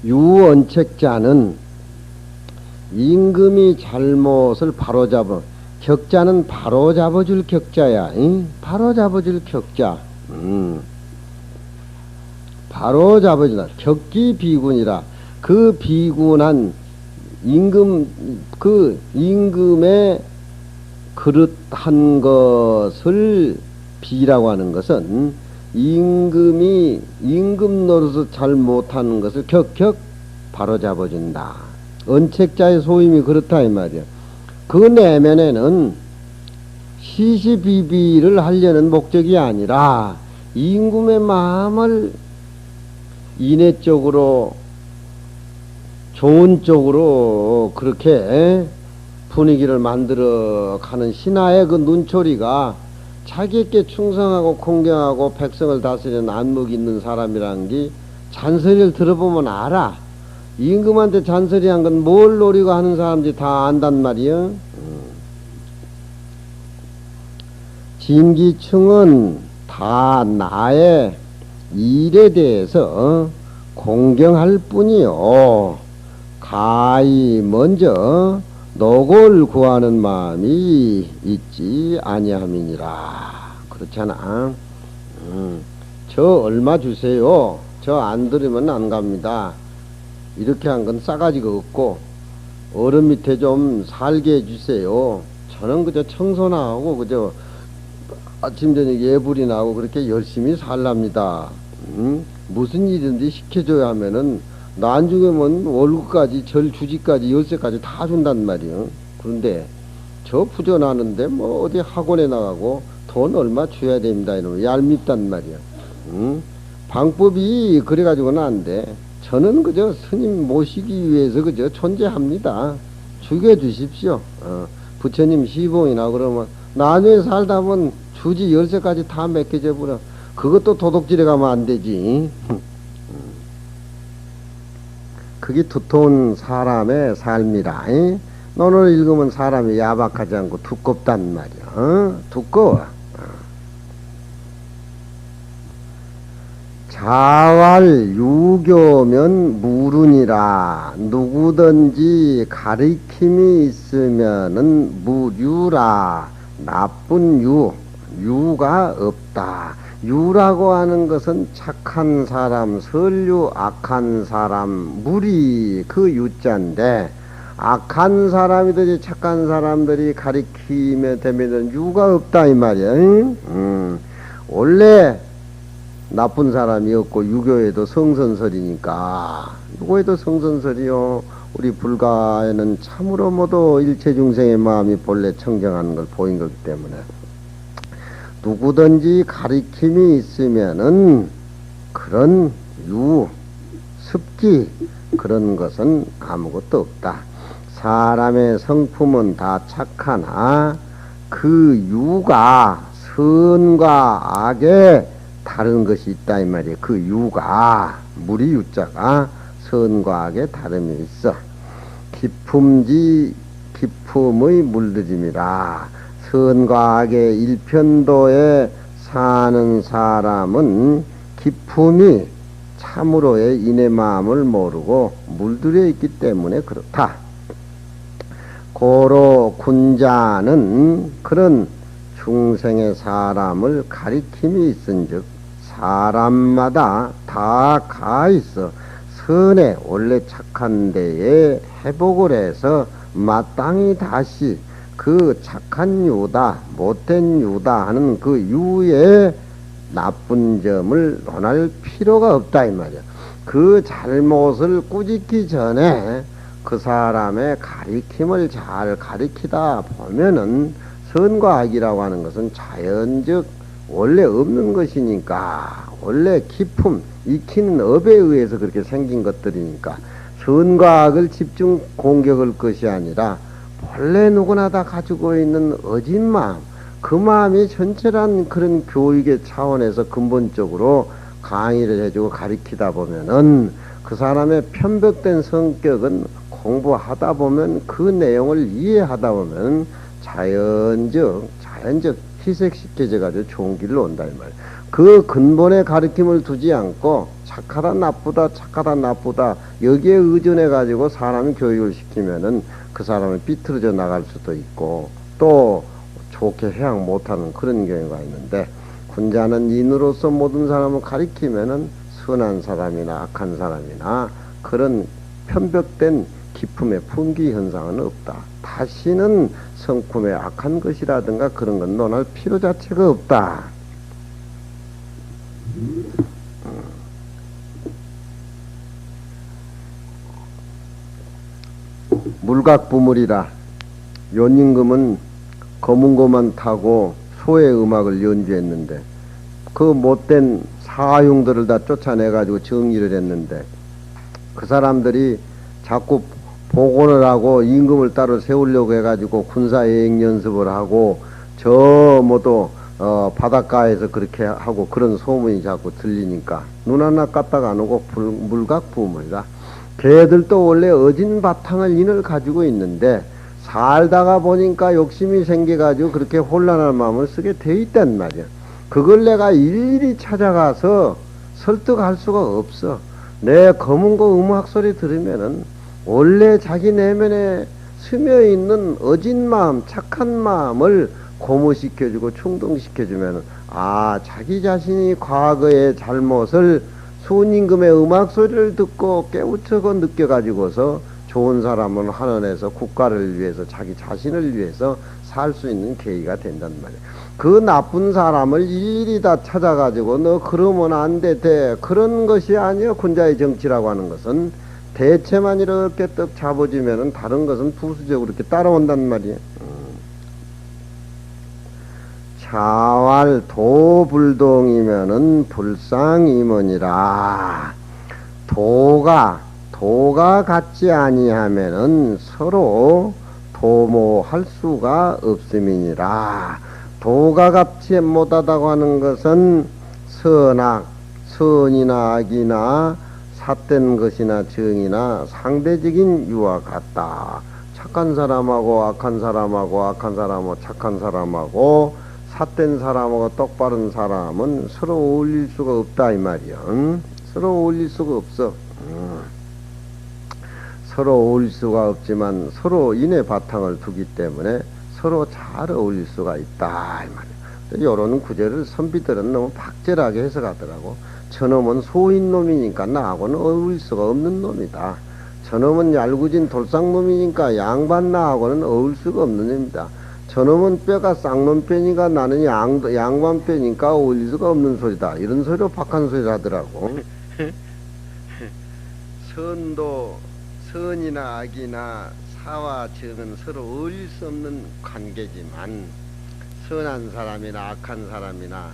유언책자는 임금이 잘못을 바로잡아, 격자는 바로잡아줄 격자야. 응? 바로잡아줄 격자. 바로잡아주다. 격기 비군이라. 그 비군한 그 임금의 그릇한 것을 비라고 하는 것은 임금이 임금 노릇을 잘 못하는 것을 격격 바로잡아준다. 언책자의 소임이 그렇다 이 말이야. 그 내면에는 시시비비를 하려는 목적이 아니라 임금의 마음을 인애적으로 좋은 쪽으로 그렇게 분위기를 만들어 가는 신하의 그 눈초리가 자기에게 충성하고 공경하고 백성을 다스리는 안목이 있는 사람이라는 게 잔소리를 들어보면 알아. 임금한테 잔소리한 건 뭘 노리고 하는 사람들이 다 안단 말이야. 진기층은 다 나의 일에 대해서 공경할 뿐이요. 가히 먼저 노고를 구하는 마음이 있지 아니함이니라. 그렇잖아. 저 얼마 주세요. 저 안 들으면 안 갑니다. 이렇게 한 건 싸가지가 없고, 어른 밑에 좀 살게 해주세요. 저는 그저 청소나 하고 그저 아침 저녁 예불이나 하고 그렇게 열심히 살랍니다. 무슨 일인지 시켜줘야 하면은 나중에면 월급까지 절주지까지 열쇠까지 다 준단 말이요. 그런데 저 부전하는데 뭐 어디 학원에 나가고 돈 얼마 줘야 됩니다 이러면 얄밉단 말이야. 방법이 그래가지고는 안 돼. 저는 그저 스님 모시기 위해서 그저 존재합니다. 죽여주십시오. 부처님 시봉이나 그러면 나중에 살다 보면 주지 열쇠까지 다 맡겨져 버려. 그것도 도둑질에 가면 안 되지. 그게 두터운 사람의 삶이라. 논을 읽으면 사람이 야박하지 않고 두껍단 말이야. 두꺼워. 자활 유교면 무른이라. 누구든지 가리킴이 있으면은 무유라. 나쁜 유가 없다. 유라고 하는 것은 착한 사람, 설유 악한 사람, 무리 그 유자인데, 악한 사람이든지 착한 사람들이 가리키며 되면은 유가 없다 이 말이야. 원래 나쁜 사람이 없고 유교에도 성선설이니까. 유교에도 성선설이요. 우리 불가에는 참으로 모두 일체 중생의 마음이 본래 청정하는 걸 보인 거기 때문에 누구든지 가리킴이 있으면은 그런 습기 그런 것은 아무것도 없다. 사람의 성품은 다 착하나 그 유가 선과 악에 다른 것이 있다 이 말이에요. 그 유가 무리 유자가 선과 악에 다름이 있어. 기품의 물들임이라. 선과 악의 일편도에 사는 사람은 기품이 참으로의 인의 마음을 모르고 물들여 있기 때문에 그렇다. 고로 군자는 그런 중생의 사람을 가리킴이 있은즉 사람마다 다 가 있어 선에 원래 착한 데에 회복을 해서 마땅히 다시 그 착한 유다 못된 유다 하는 그 유의 나쁜 점을 논할 필요가 없다 이 말이야. 그 잘못을 꾸짖기 전에 그 사람의 가리킴을 잘 가리키다 보면은 선과 악이라고 하는 것은 자연적 원래 없는 것이니까, 원래 기품 익히는 업에 의해서 그렇게 생긴 것들이니까 선과 악을 집중 공격할 것이 아니라 본래 누구나 다 가지고 있는 어진 마음, 그 마음이 전체란 그런 교육의 차원에서 근본적으로 강의를 해주고 가리키다 보면은 그 사람의 편벽된 성격은 공부하다 보면 그 내용을 이해하다 보면 자연적 희석시켜져 가지고 좋은 길로 온다 이 말이야. 그 근본의 가르침을 두지 않고 착하다 나쁘다 착하다 나쁘다 여기에 의존해 가지고 사람이 교육을 시키면은 그 사람이 삐뚤어져 나갈 수도 있고 또 좋게 해양 못하는 그런 경우가 있는데 군자는 인으로서 모든 사람을 가리키면은 선한 사람이나 악한 사람이나 그런 편벽된 기품의 풍기 현상은 없다. 다시는 성품의 악한 것이라든가 그런 건 논할 필요 자체가 없다. 물각부물이라. 연임금은 검은 고만 타고 소의 음악을 연주했는데 그 못된 사흉들을 다 쫓아내가지고 정리를 했는데 그 사람들이 자꾸 복원을 하고 임금을 따로 세우려고 해가지고 군사여행 연습을 하고 저 모두 바닷가에서 그렇게 하고 그런 소문이 자꾸 들리니까 눈 하나 까딱 안 오고 물각부물이라. 걔들도 원래 어진 바탕을 인을 가지고 있는데 살다가 보니까 욕심이 생겨가지고 그렇게 혼란한 마음을 쓰게 돼 있단 말이야. 그걸 내가 일일이 찾아가서 설득할 수가 없어. 내 검은고 음악 소리 들으면은 원래 자기 내면에 스며 있는 어진 마음, 착한 마음을 고무시켜주고 충동시켜주면은 아, 자기 자신이 과거의 잘못을 순임금의 음악 소리를 듣고 깨우쳐고 느껴가지고서 좋은 사람은 하늘에서 국가를 위해서 자기 자신을 위해서 살 수 있는 계기가 된단 말이야. 그 나쁜 사람을 일일이 다 찾아가지고 너 그러면 안 돼, 그런 것이 아니야. 군자의 정치라고 하는 것은 대체만 이렇게 떡 잡아주면은 다른 것은 부수적으로 이렇게 따라온단 말이야. 자왈 도불동이면은 불상임원이라. 도가 같지 아니하면은 서로 도모할 수가 없음이니라. 도가 같지 못하다고 하는 것은 선이나 악이나 삿된 것이나 정이나 상대적인 유와 같다. 착한 사람하고 악한 사람하고 악한 사람하고 착한 사람하고 삿된 사람하고 똑바른 사람은 서로 어울릴 수가 없다 이 말이야. 응? 서로 어울릴 수가 없어. 서로 어울릴 수가 없지만 서로 인의 바탕을 두기 때문에 서로 잘 어울릴 수가 있다 이 말이야. 요런 구절을 선비들은 너무 박절하게 해석하더라고. 저놈은 소인놈이니까 나하고는 어울릴 수가 없는 놈이다. 저놈은 얄궂은 돌상놈이니까 양반 나하고는 어울릴 수가 없는 놈이다. 저놈은 뼈가 쌍놈 뼈니까 나는 양반 뼈니까 어울릴 수가 없는 소리다. 이런 소리로 박한 소리를 하더라고. 선이나 악이나 사와 정은 서로 어울릴 수 없는 관계지만 선한 사람이나 악한 사람이나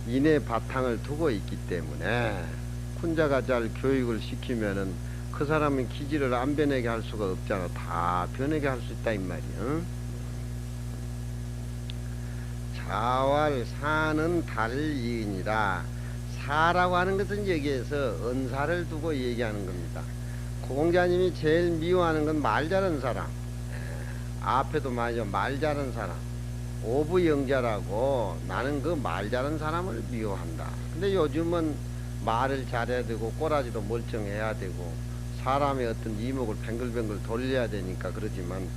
인의 바탕을 두고 있기 때문에 군자가 잘 교육을 시키면은 그 사람은 기질을 안 변하게 할 수가 없잖아. 다 변하게 할 수 있다 이 말이야. 자왈 사는 달이인이라. 사라고 하는 것은 여기에서 은사를 두고 얘기하는 겁니다. 공자님이 제일 미워하는 건 말 잘하는 사람. 앞에도 말이죠. 말 잘하는 사람. 오부영자라고 나는 그 말 잘하는 사람을 미워한다. 근데 요즘은 말을 잘해야 되고 꼬라지도 멀쩡해야 되고 사람의 어떤 이목을 뱅글뱅글 돌려야 되니까 그러지만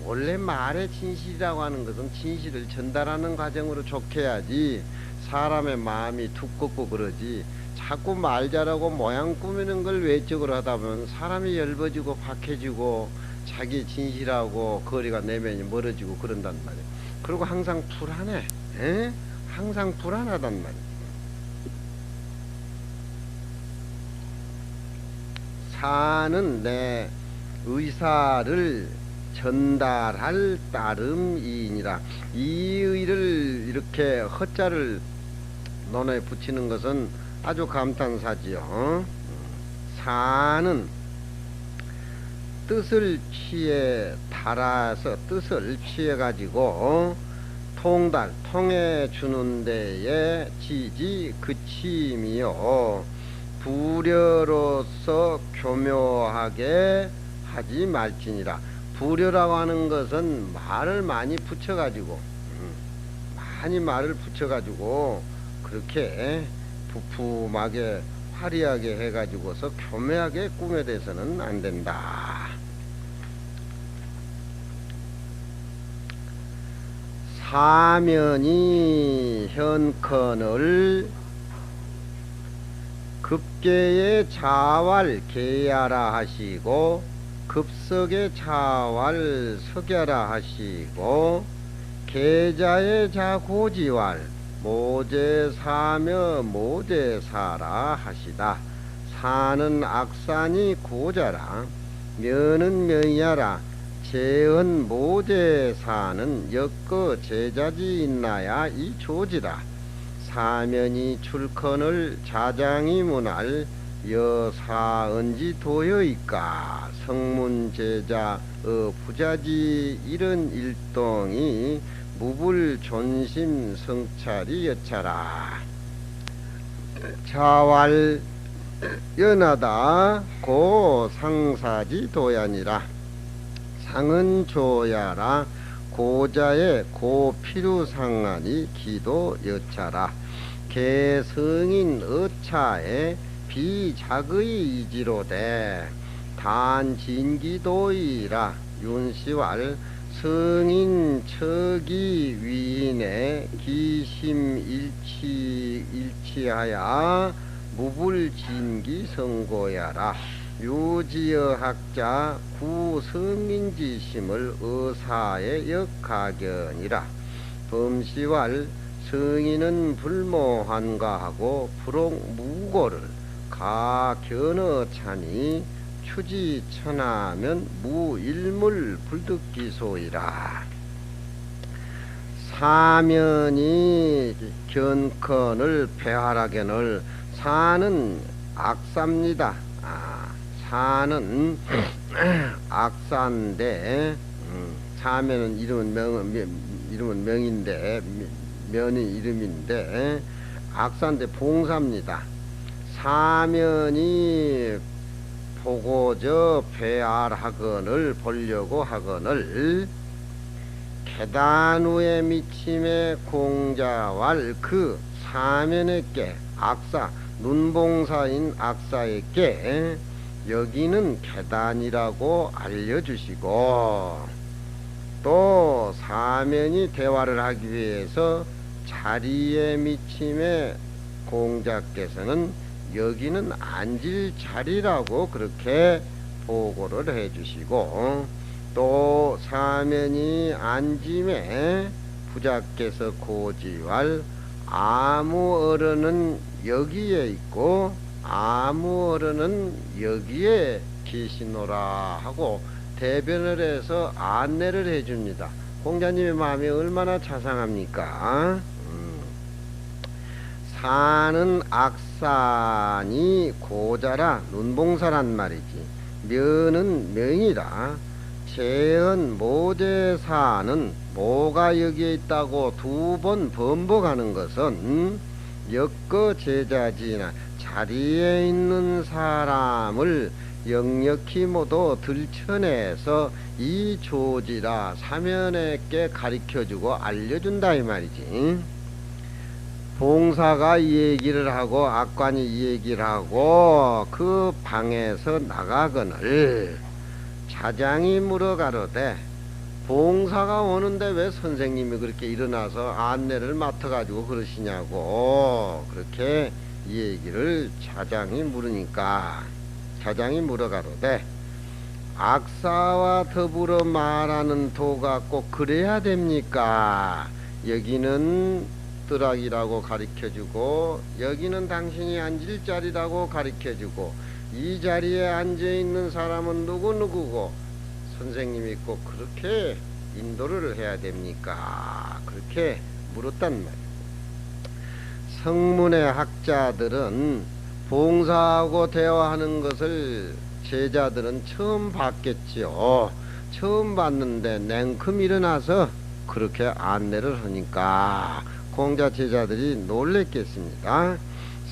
원래 말의 진실이라고 하는 것은 진실을 전달하는 과정으로 좋게 해야지 사람의 마음이 두껍고 그러지 자꾸 말 잘하고 모양 꾸미는 걸 외적으로 하다 보면 사람이 엷어지고 박해지고 자기 진실하고 거리가 내면이 멀어지고 그런단 말이야. 그리고 항상 불안해. 에? 항상 불안하단 말이야. 사는 내 의사를 전달할 따름이니라. 이 의를 이렇게 허자를 논에 붙이는 것은 아주 감탄사지요. 사는 뜻을 취해 달아서 뜻을 취해 가지고 통해 주는 데에 지지 그침이요 부려로서 교묘하게 하지 말지니라. 부려라고 하는 것은 말을 많이 붙여가지고 그렇게 부품하게 화려하게 해가지고서 교묘하게 꾸며대서는 안 된다. 사면이 현컨을 급계의 자왈 계야라 하시고 급석의 자왈 석야라 하시고 계자의 자고지왈 모제사며 모제사라 하시다. 사는 악산이 고자라 면은 명이야라 재은 모제사는 역거 제자지 있나야 이 조지라. 사면이 출컨을 자장이 문할 여사은지 도여있까 성문제자 부자지 이런 일동이 무불 존심 성찰이 여차라. 자왈 연하다 고 상사지 도야니라. 상은 조야라 고자의 고필우상하니 기도 여차라. 개성인 어차에 비작의 이지로되 단진기도이라. 윤시왈 성인 척이 위인의 기심 일치하야 무불진기 성고야라. 유지어학자 구성인지심을 의사의 역가견이라. 범시왈 성인은 불모한가하고 불옥무고를 가견어차니 추지천하면 무일물 불득기소이라. 사면이 견컨을 폐하라견을 사는 악사입니다. 사는 악사인데 사면은 이름은 명인데 면이 이름인데 악사인데 봉사입니다. 사면이 보고저 폐알하거늘 보려고 하거늘 계단 위에 미침에 공자왈 그 사면에께 악사 눈봉사인 악사에게 여기는 계단이라고 알려주시고 또 사면이 대화를 하기 위해서 자리에 미침에 공자께서는 여기는 앉을 자리라고 그렇게 보고를 해주시고 또 사면이 앉음에 부자께서 고지왈 아무 어른은 여기에 있고 아무 어른은 여기에 계시노라 하고 대변을 해서 안내를 해줍니다. 공자님의 마음이 얼마나 자상합니까? 사는 악산이 고자라 눈봉사란 말이지. 면은 명이라. 재은 모제사는 모가 여기에 있다고 두 번 번복하는 것은 역거 제자지나 자리에 있는 사람을 역력히 모두 들춰내서 이 조지라 사면에게 가르쳐주고 알려준다 이 말이지. 봉사가 이 얘기를 하고 악관이 이 얘기를 하고 그 방에서 나가거늘 자장이 물어가로되 봉사가 오는데 왜 선생님이 그렇게 일어나서 안내를 맡아가지고 그러시냐고 그렇게 이 얘기를 자장이 물으니까 자장이 물어가로되 악사와 더불어 말하는 도가 꼭 그래야 됩니까? 여기는 뜨락이라고 가르쳐주고 여기는 당신이 앉을 자리라고 가르쳐주고 이 자리에 앉아있는 사람은 누구누구고 선생님이 꼭 그렇게 인도를 해야 됩니까? 그렇게 물었단 말이에요. 성문의 학자들은 봉사하고 대화하는 것을 제자들은 처음 봤겠지요. 처음 봤는데 냉큼 일어나서 그렇게 안내를 하니까 공자 제자들이 놀랬겠습니다.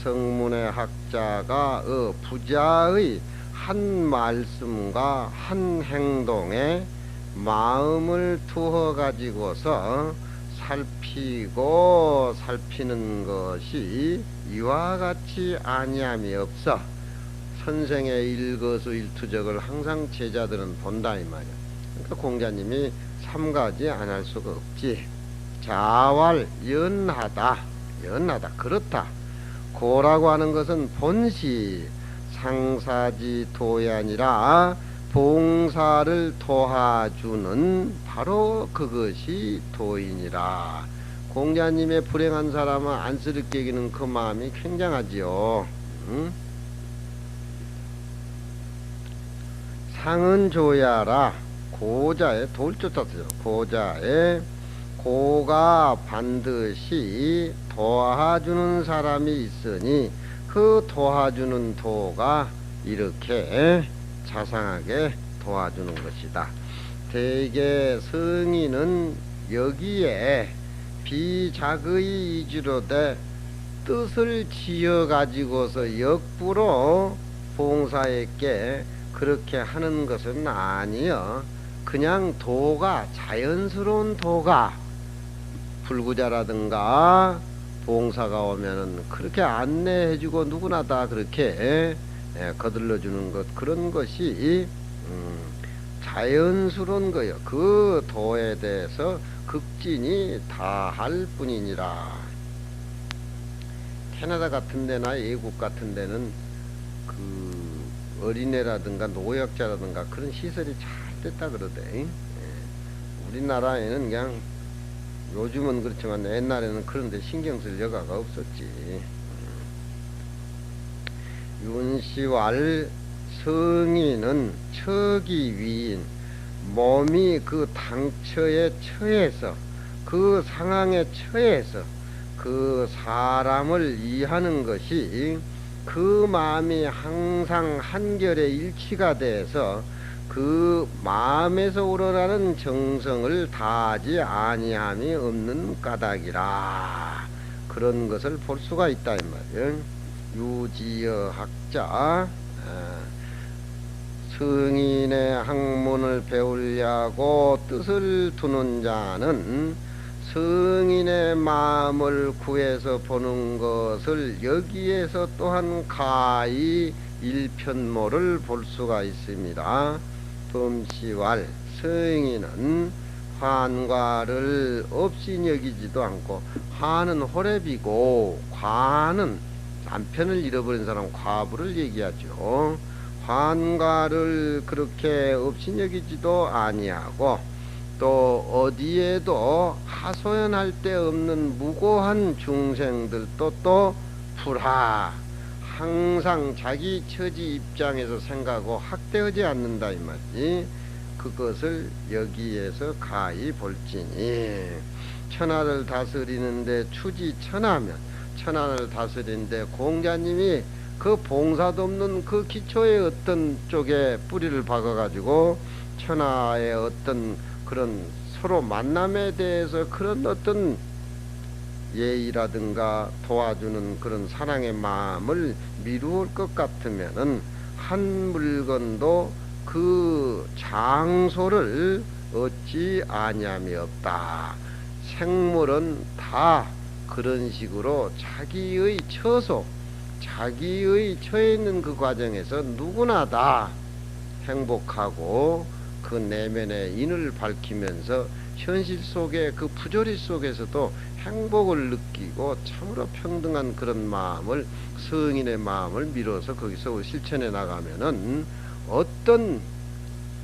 성문의 학자가 부자의 한 말씀과 한 행동에 마음을 두어 가지고서 살피고 살피는 것이 이와 같이 아니함이 없어. 선생의 일거수일투족을 항상 제자들은 본다 이 말이야. 그러니까 공자님이 삼가지 안 할 수가 없지. 자활 연하다, 연하다 그렇다. 고라고 하는 것은 본시 상사지 도야니라 봉사를 도와주는 바로 그것이 도인이라. 공자님의 불행한 사람은 안쓰럽게 여기는 그 마음이 굉장하지요. 응? 상은 조야라. 고자의 돌조자 쓰죠. 고자의 고가 반드시 도와주는 사람이 있으니 그 도와주는 도가 이렇게 자상하게 도와주는 것이다. 대개 성인은 여기에 비작의 이주로되 뜻을 지어 가지고서 역부로 봉사에게 그렇게 하는 것은 아니여. 그냥 도가 자연스러운 도가 불구자라든가 봉사가 오면은 그렇게 안내해주고 누구나 다 그렇게 거들러주는 것, 그런 것이 자연스러운 거요. 그 도에 대해서 극진이 다할 뿐이니라. 캐나다 같은 데나 외국 같은 데는 그 어린애라든가 노약자라든가 그런 시설이 잘 됐다 그러대. 우리나라에는 그냥 요즘은 그렇지만 옛날에는 그런데 신경 쓸 여가가 없었지. 윤시왈 성인은 처기 위인, 몸이 그 당처에 처해서 그 상황에 처해서 그 사람을 이해하는 것이 그 마음이 항상 한결에 일치가 돼서 그 마음에서 우러나는 정성을 다하지 아니함이 없는 까닭이라. 그런 것을 볼 수가 있다 이 말이에요. 유지여 학자, 성인의 학문을 배우려고 뜻을 두는 자는 성인의 마음을 구해서 보는 것을 여기에서 또한 가히 일편모를 볼 수가 있습니다. 범시왈 성인은 환과를 없이 여기지도 않고, 환은 호랩이고 과는 남편을 잃어버린 사람 과부를 얘기하죠. 환과를 그렇게 없이 여기지도 아니하고 또 어디에도 하소연할 데 없는 무고한 중생들도 또 불하, 항상 자기 처지 입장에서 생각하고 학대하지 않는다 이 말이지. 그것을 여기에서 가히 볼지니, 천하를 다스리는데 추지천하면 천하를 다스리는데 공자님이 그 봉사도 없는 그 기초의 어떤 쪽에 뿌리를 박아가지고 천하의 어떤 그런 서로 만남에 대해서 그런 어떤 예의라든가 도와주는 그런 사랑의 마음을 미루을 것 같으면은 한 물건도 그 장소를 얻지 아니함이 없다. 생물은 다 그런 식으로 자기의 처소, 자기의 처해 있는 그 과정에서 누구나 다 행복하고 그 내면의 인을 밝히면서 현실 속에 그 부조리 속에서도 행복을 느끼고 참으로 평등한 그런 마음을, 성인의 마음을 밀어서 거기서 실천해 나가면은 어떤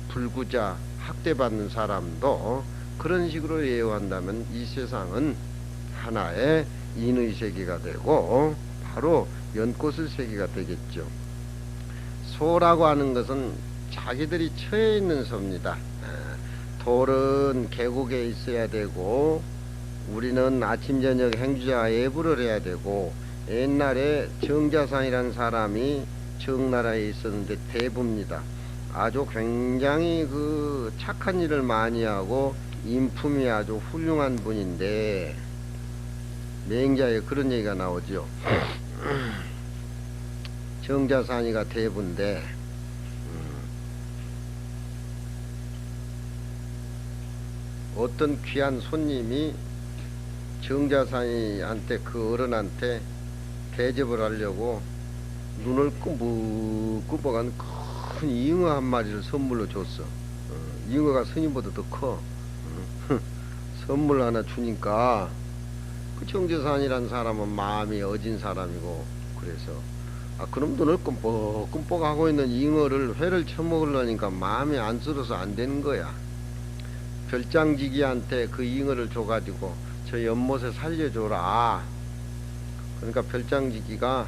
불구자 학대받는 사람도 그런 식으로 예우한다면 이 세상은 하나의 인의 세계가 되고 바로 연꽃의 세계가 되겠죠. 소라고 하는 것은 자기들이 처해 있는 소입니다. 돌은 계곡에 있어야 되고 우리는 아침 저녁 행주자 예불을 해야 되고, 옛날에 정자산이라는 사람이 정나라에 있었는데 대부입니다. 아주 굉장히 그 착한 일을 많이 하고 인품이 아주 훌륭한 분인데, 맹자에 그런 얘기가 나오죠. 정자산이가 대부인데 어떤 귀한 손님이 정자산이한테 그 어른한테 대접을 하려고 눈을 끄먹끄먹한 큰 잉어 한 마리를 선물로 줬어. 잉어가 스님보다 더 커. 선물 하나 주니까 그 정자산이란 사람은 마음이 어진 사람이고 그래서 그럼 눈을 끔뻑끔뻑 하고 있는 잉어를 회를 처먹으려니까 마음이 안쓰러서 안 되는 거야. 별장지기한테 그 잉어를 줘가지고 저 연못에 살려줘라. 그러니까 별장지기가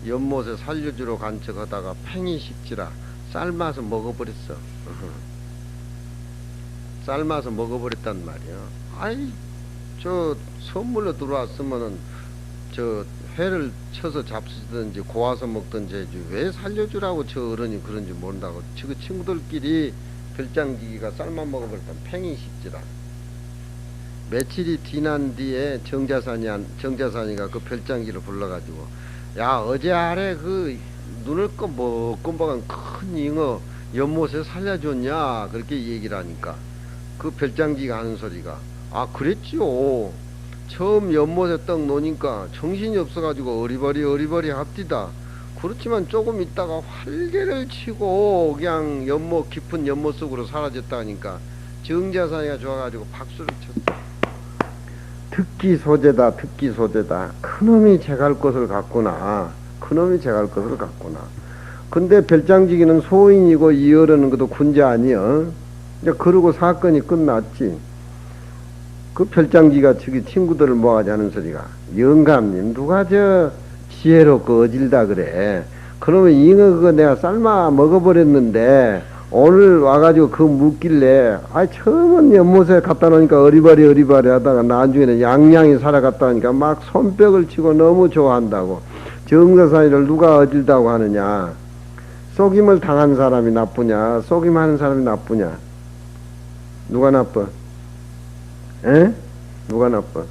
연못에 살려주러 간 척 하다가 팽이 식지라 삶아서 먹어버렸어. 삶아서 먹어버렸단 말이야. 아이, 저 선물로 들어왔으면은 저 회를 쳐서 잡수든지 고아서 먹든지 해지 왜 살려주라고 저 어른이 그런지 모른다고. 그 친구들끼리 별장지기가 삶아 먹어버렸단 팽이 식지라. 며칠이 지난 뒤에 정자산이가 그 별장기를 불러가지고 야 어제 아래 그 눈을 끔뻑끔뻑한 큰 잉어 연못에 살려줬냐 그렇게 얘기를 하니까 그 별장기가 하는 소리가 그랬지요. 처음 연못에 떡 노니까 정신이 없어가지고 어리버리 합디다. 그렇지만 조금 있다가 활개를 치고 그냥 깊은 연못 속으로 사라졌다니까 정자산이가 좋아가지고 박수를 쳤어. 특기소재다. 그놈이 제갈 것을 갖구나. 근데 별장지기는 소인이고 이 어른은 그도 군자 아니여. 이제 그러고 사건이 끝났지. 그 별장지가 저기 친구들을 모아가지 하는 소리가 영감님 누가 저 지혜롭고 어질다 그래. 그러면 잉어 그거 내가 삶아 먹어버렸는데 오늘 와가지고 그 묻길래 처음은 연못에 갖다 놓으니까 어리바리 하다가 나중에는 양양이 살아갔다 하니까 막 손뼉을 치고 너무 좋아한다고. 정자산이를 누가 어질다고 하느냐. 속임을 당한 사람이 나쁘냐 속임하는 사람이 나쁘냐. 누가 나빠? 누가 나빠?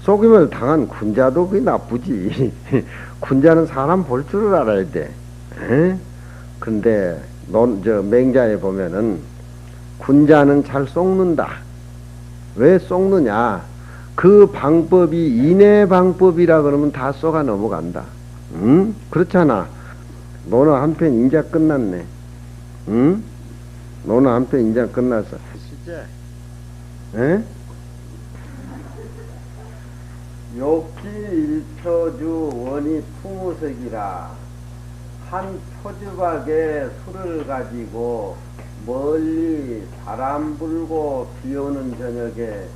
속임을 당한 군자도 그게 나쁘지. 군자는 사람 볼 줄을 알아야 돼. 근데 맹자에 보면은 군자는 잘 속는다. 왜 속느냐? 그 방법이 인해 방법이라 그러면 다 쏘가 넘어간다. 그렇잖아. 너는 한편 인자 끝났네. 너는 한편 인자 끝났어. 시제. 욕지 일표주 원이 풍우색이라. 한 표주박에 술을 가지고 멀리 바람 불고 비 오는 저녁에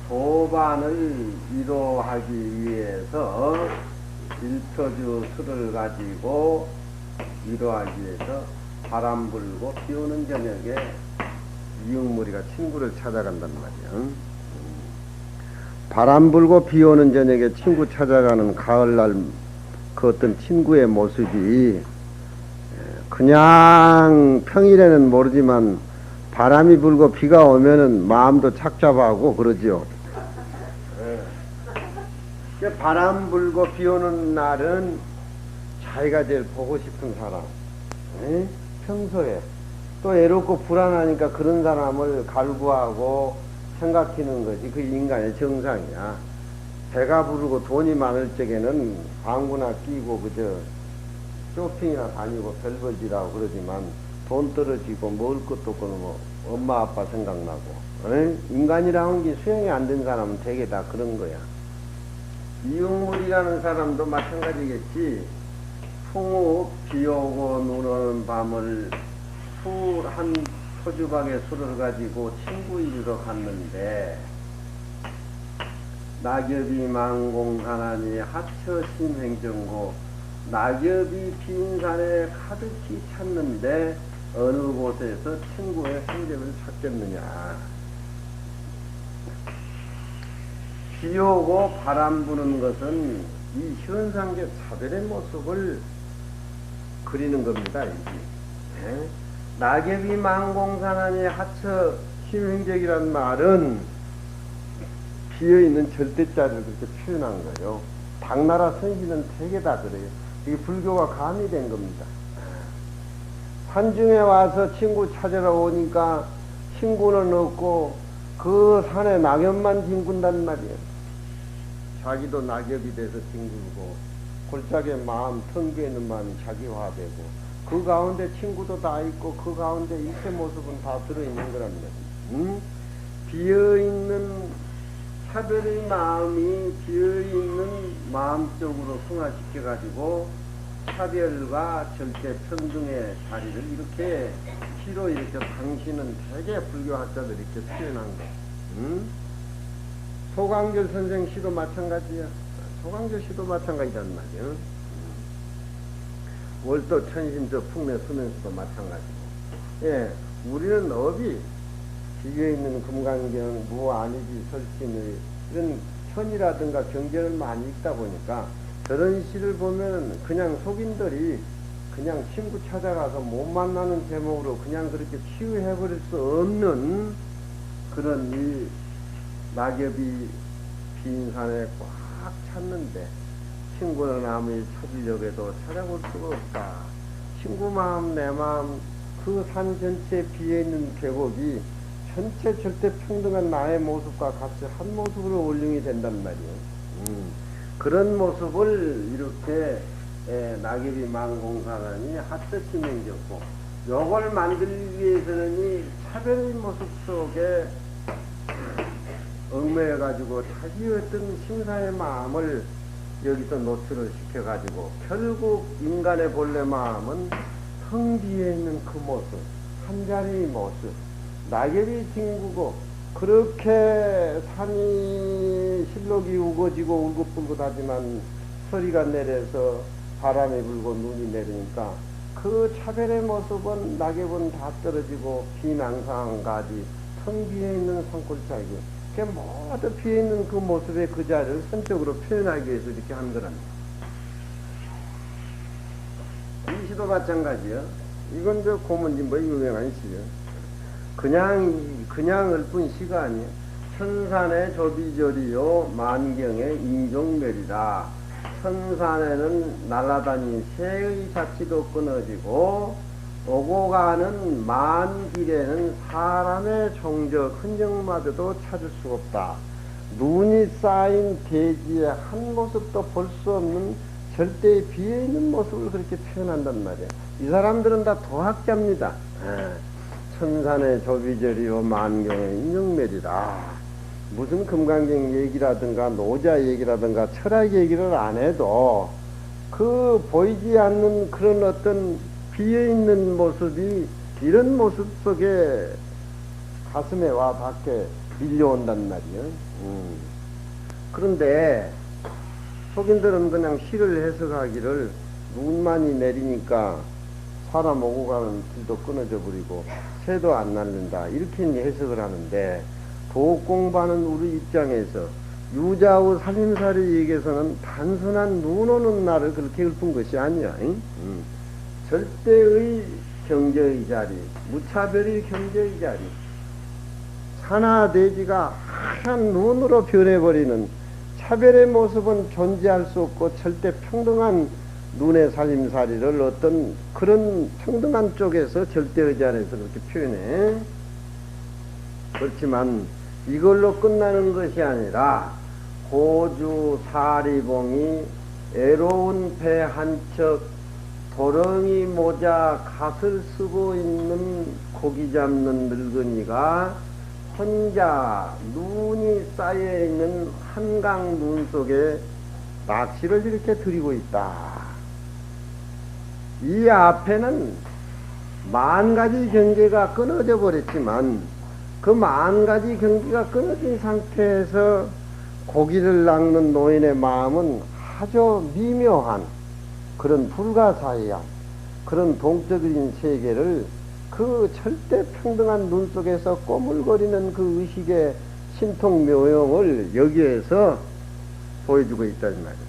도반을 위로하기 위해서 일표주 술을 가지고 위로하기 위해서 바람 불고 비 오는 저녁에 이응무리가 친구를 찾아간단 말이야. 바람 불고 비 오는 저녁에 친구 찾아가는 가을날 그 어떤 친구의 모습이 그냥 평일에는 모르지만 바람이 불고 비가 오면은 마음도 착잡하고 그러지요. 바람 불고 비 오는 날은 자기가 제일 보고 싶은 사람, 평소에 또 외롭고 불안하니까 그런 사람을 갈구하고 생각하는 것이 그 인간의 정상이야. 배가 부르고 돈이 많을 적에는 방구나 끼고 그저 쇼핑이나 다니고 별벌지라고 그러지만 돈 떨어지고 먹을 것도 없고 뭐 엄마 아빠 생각나고 인간이라는 게 수용이 안 된 사람은 되게 다 그런 거야. 이용물이라는 사람도 마찬가지겠지. 풍우 비 오고 눈 오는 밤을 한 표주박에 술을 가지고 친구 이리로 갔는데 낙엽이 망공산하니 하처심행정고 낙엽이 빈 산에 가득히 찼는데 어느 곳에서 친구의 흔적을 찾겠느냐. 비 오고 바람 부는 것은 이 현상계 차별의 모습을 그리는 겁니다. 이게. 낙엽이 망공산하니 하처 심행적이란 말은 비어있는 절대자를 그렇게 표현한 거예요. 당나라 선지는 되게 다 그래요. 이게 불교가 가미된 겁니다. 산중에 와서 친구 찾으러 오니까 친구는 없고 그 산에 낙엽만 뒹군단 말이에요. 자기도 낙엽이 돼서 뒹굴고 골짜기에 마음 텅 비어있는 마음이 자기화되고 그 가운데 친구도 다 있고 그 가운데 일체 모습은 다 들어있는 거란 말이에요. 비어있는 차별의 마음이 비어있는 마음 쪽으로 승화시켜가지고 차별과 절대 평등의 자리를 이렇게 시로 이렇게 당신은 되게 불교학자들이 이렇게 표현한 거. 소강절 선생 시도 마찬가지야. 소강절 시도 마찬가지란 말이야. 월도 천심저 풍내 수면수도 마찬가지고. 예, 우리는 업이 비교에 있는 금강경, 무아니지, 설신의 이런 천이라든가 경전을 많이 읽다 보니까 저런 시를 보면 그냥 속인들이 그냥 친구 찾아가서 못 만나는 제목으로 그냥 그렇게 치유해버릴 수 없는 그런 이 낙엽이 빈 산에 꽉 찼는데 친구는 아무리 찾으려고 해도 찾아볼 수가 없다. 친구 마음 내 마음 그 산 전체에 비어있는 계곡이 전체 절대 평등한 나의 모습과 같이 한 모습으로 원령이 된단 말이에요. 그런 모습을 이렇게 낙엽이 망공사라니 핫뜻이 맹겼고 요걸 만들기 위해서는 이 차별의 모습 속에 얽매여가지고 자기의 어떤 심사의 마음을 여기서 노출을 시켜가지고 결국 인간의 본래 마음은 텅 비어 있는 그 모습, 한자리의 모습, 낙엽이 뒹구고 그렇게 산이 실록이 우거지고 울긋불긋하지만 서리가 내려서 바람이 불고 눈이 내리니까 그 차별의 모습은 낙엽은 다 떨어지고 비낭상한 가지 텅 비어 있는 산골짜기 그 모두 비어 있는 그 모습의 그 자리를 선적으로 표현하기 위해서 이렇게 한 거랍니다. 이 시도 마찬가지요. 이건 저 고문진보의 유명한 시요. 그냥 읊은 시가 아니에요. 천산의 조비절이요 만경의 인종멸이다. 천산에는 날아다닌 새의 자취도 끊어지고 오고 가는 만 길에는 사람의 종적 흔적마저도 찾을 수가 없다. 눈이 쌓인 대지의 한 모습도 볼 수 없는 절대에 비어있는 모습을 그렇게 표현한단 말이에요. 이 사람들은 다 도학자입니다. 천산의 조비절이요 만경의 인종멸이다. 무슨 금강경 얘기라든가 노자 얘기라든가 철학 얘기를 안 해도 그 보이지 않는 그런 어떤 비어있는 모습이 이런 모습 속에 가슴에 와 밖에 밀려온단 말이에요. 그런데 속인들은 그냥 시를 해석하기를 눈만이 내리니까 사람 오고 가는 길도 끊어져 버리고 새도 안 날린다 이렇게 해석을 하는데 도옥 공부하는 우리 입장에서 유자우 살림살이 얘기해서는 단순한 눈 오는 날을 그렇게 읊은 것이 아니야. 절대의 경제의 자리, 무차별의 경제의 자리, 산하대지가 하얀 눈으로 변해버리는 차별의 모습은 존재할 수 없고 절대 평등한 눈의 살림살이를 어떤 그런 평등한 쪽에서 절대의 자리에서 그렇게 표현해. 그렇지만 이걸로 끝나는 것이 아니라 고주 사리봉이 애로운 배 한 척 도렁이 모자 갓을 쓰고 있는 고기 잡는 늙은이가 혼자 눈이 쌓여있는 한강 눈 속에 낚시를 이렇게 들이고 있다. 이 앞에는 만 가지 경계가 끊어져 버렸지만 그 만 가지 경계가 끊어진 상태에서 고기를 낚는 노인의 마음은 아주 미묘한 그런 불가사의한 그런 동적인 세계를 그 절대 평등한 눈 속에서 꼬물거리는 그 의식의 신통 묘용을 여기에서 보여주고 있다는 말이에요.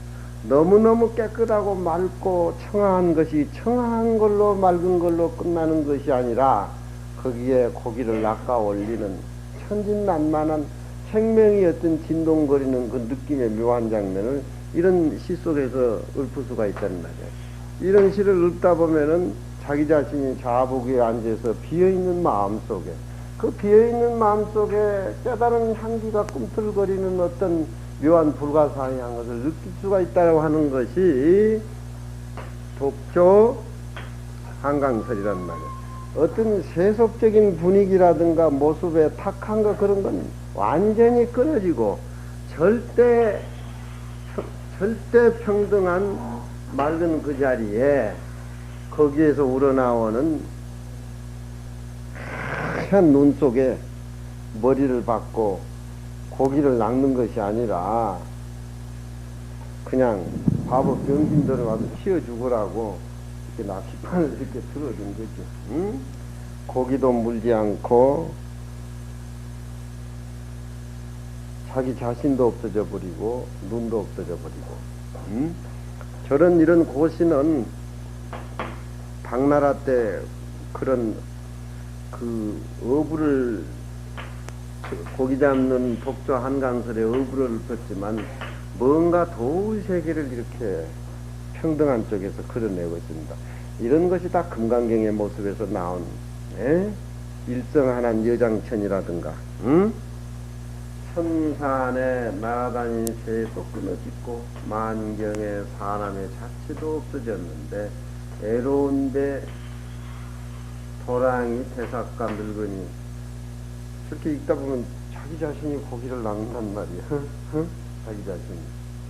너무너무 깨끗하고 맑고 청아한 것이 청아한 걸로 맑은 걸로 끝나는 것이 아니라 거기에 고기를 낚아 올리는 천진난만한 생명이 어떤 진동거리는 그 느낌의 묘한 장면을 이런 시 속에서 읊을 수가 있다는 말이에요. 이런 시를 읊다 보면은 자기 자신이 좌복에 앉아서 비어있는 마음 속에 그 비어있는 마음속에 깨달은 향기가 꿈틀거리는 어떤 묘한 불가사의한 것을 느낄 수가 있다고 하는 것이 독조 한강설이란 말이야. 어떤 세속적인 분위기라든가 모습에 탁한 거 그런 건 완전히 끊어지고 절대 평등한 맑은 그 자리에 거기에서 우러나오는 하얀 눈 속에 머리를 박고 고기를 낚는 것이 아니라 그냥 바보 병신들을 와서 치워 죽으라고 이렇게 낚시판을 이렇게 들어준 거지. 응? 고기도 물지 않고 자기 자신도 없어져 버리고 눈도 없어져 버리고. 응? 저런 이런 고시는 당나라 때 그런 그 어부를 고기 잡는 독조 한강설에 어부를 폈지만 뭔가 도의 세계를 이렇게 평등한 쪽에서 그려내고 있습니다. 이런 것이 다 금강경의 모습에서 나온 일성하난 여장천이라든가 응? 천산에 날아다니는 새도 끊어짓고 만경에 사람의 자체도 없어졌는데 애로운데 도랑이 태삭과 늙으니 그렇게 읽다 보면 자기 자신이 고기를 낚는단 말이야.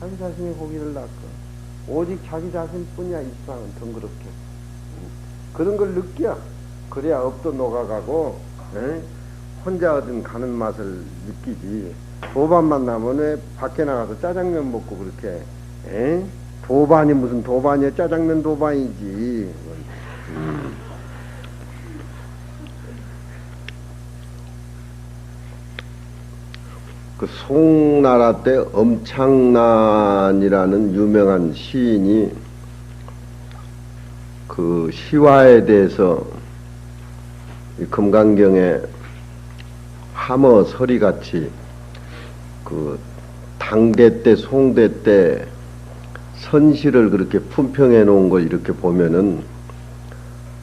자기 자신이 고기를 낚아. 오직 자기 자신뿐이야. 이 세상은 덩그럽게. 그런 걸 느껴. 그래야 업도 녹아가고 혼자 어딘 가는 맛을 느끼지. 도반만 나면 왜 밖에 나가서 짜장면 먹고 그렇게 도반이 무슨 도반이야. 짜장면 도반이지. 그 송나라 때 엄창난이라는 유명한 시인이 그 시화에 대해서 이 금강경에 함어 서리같이 그 당대 때 송대 때 선시를 그렇게 품평해 놓은 걸 이렇게 보면은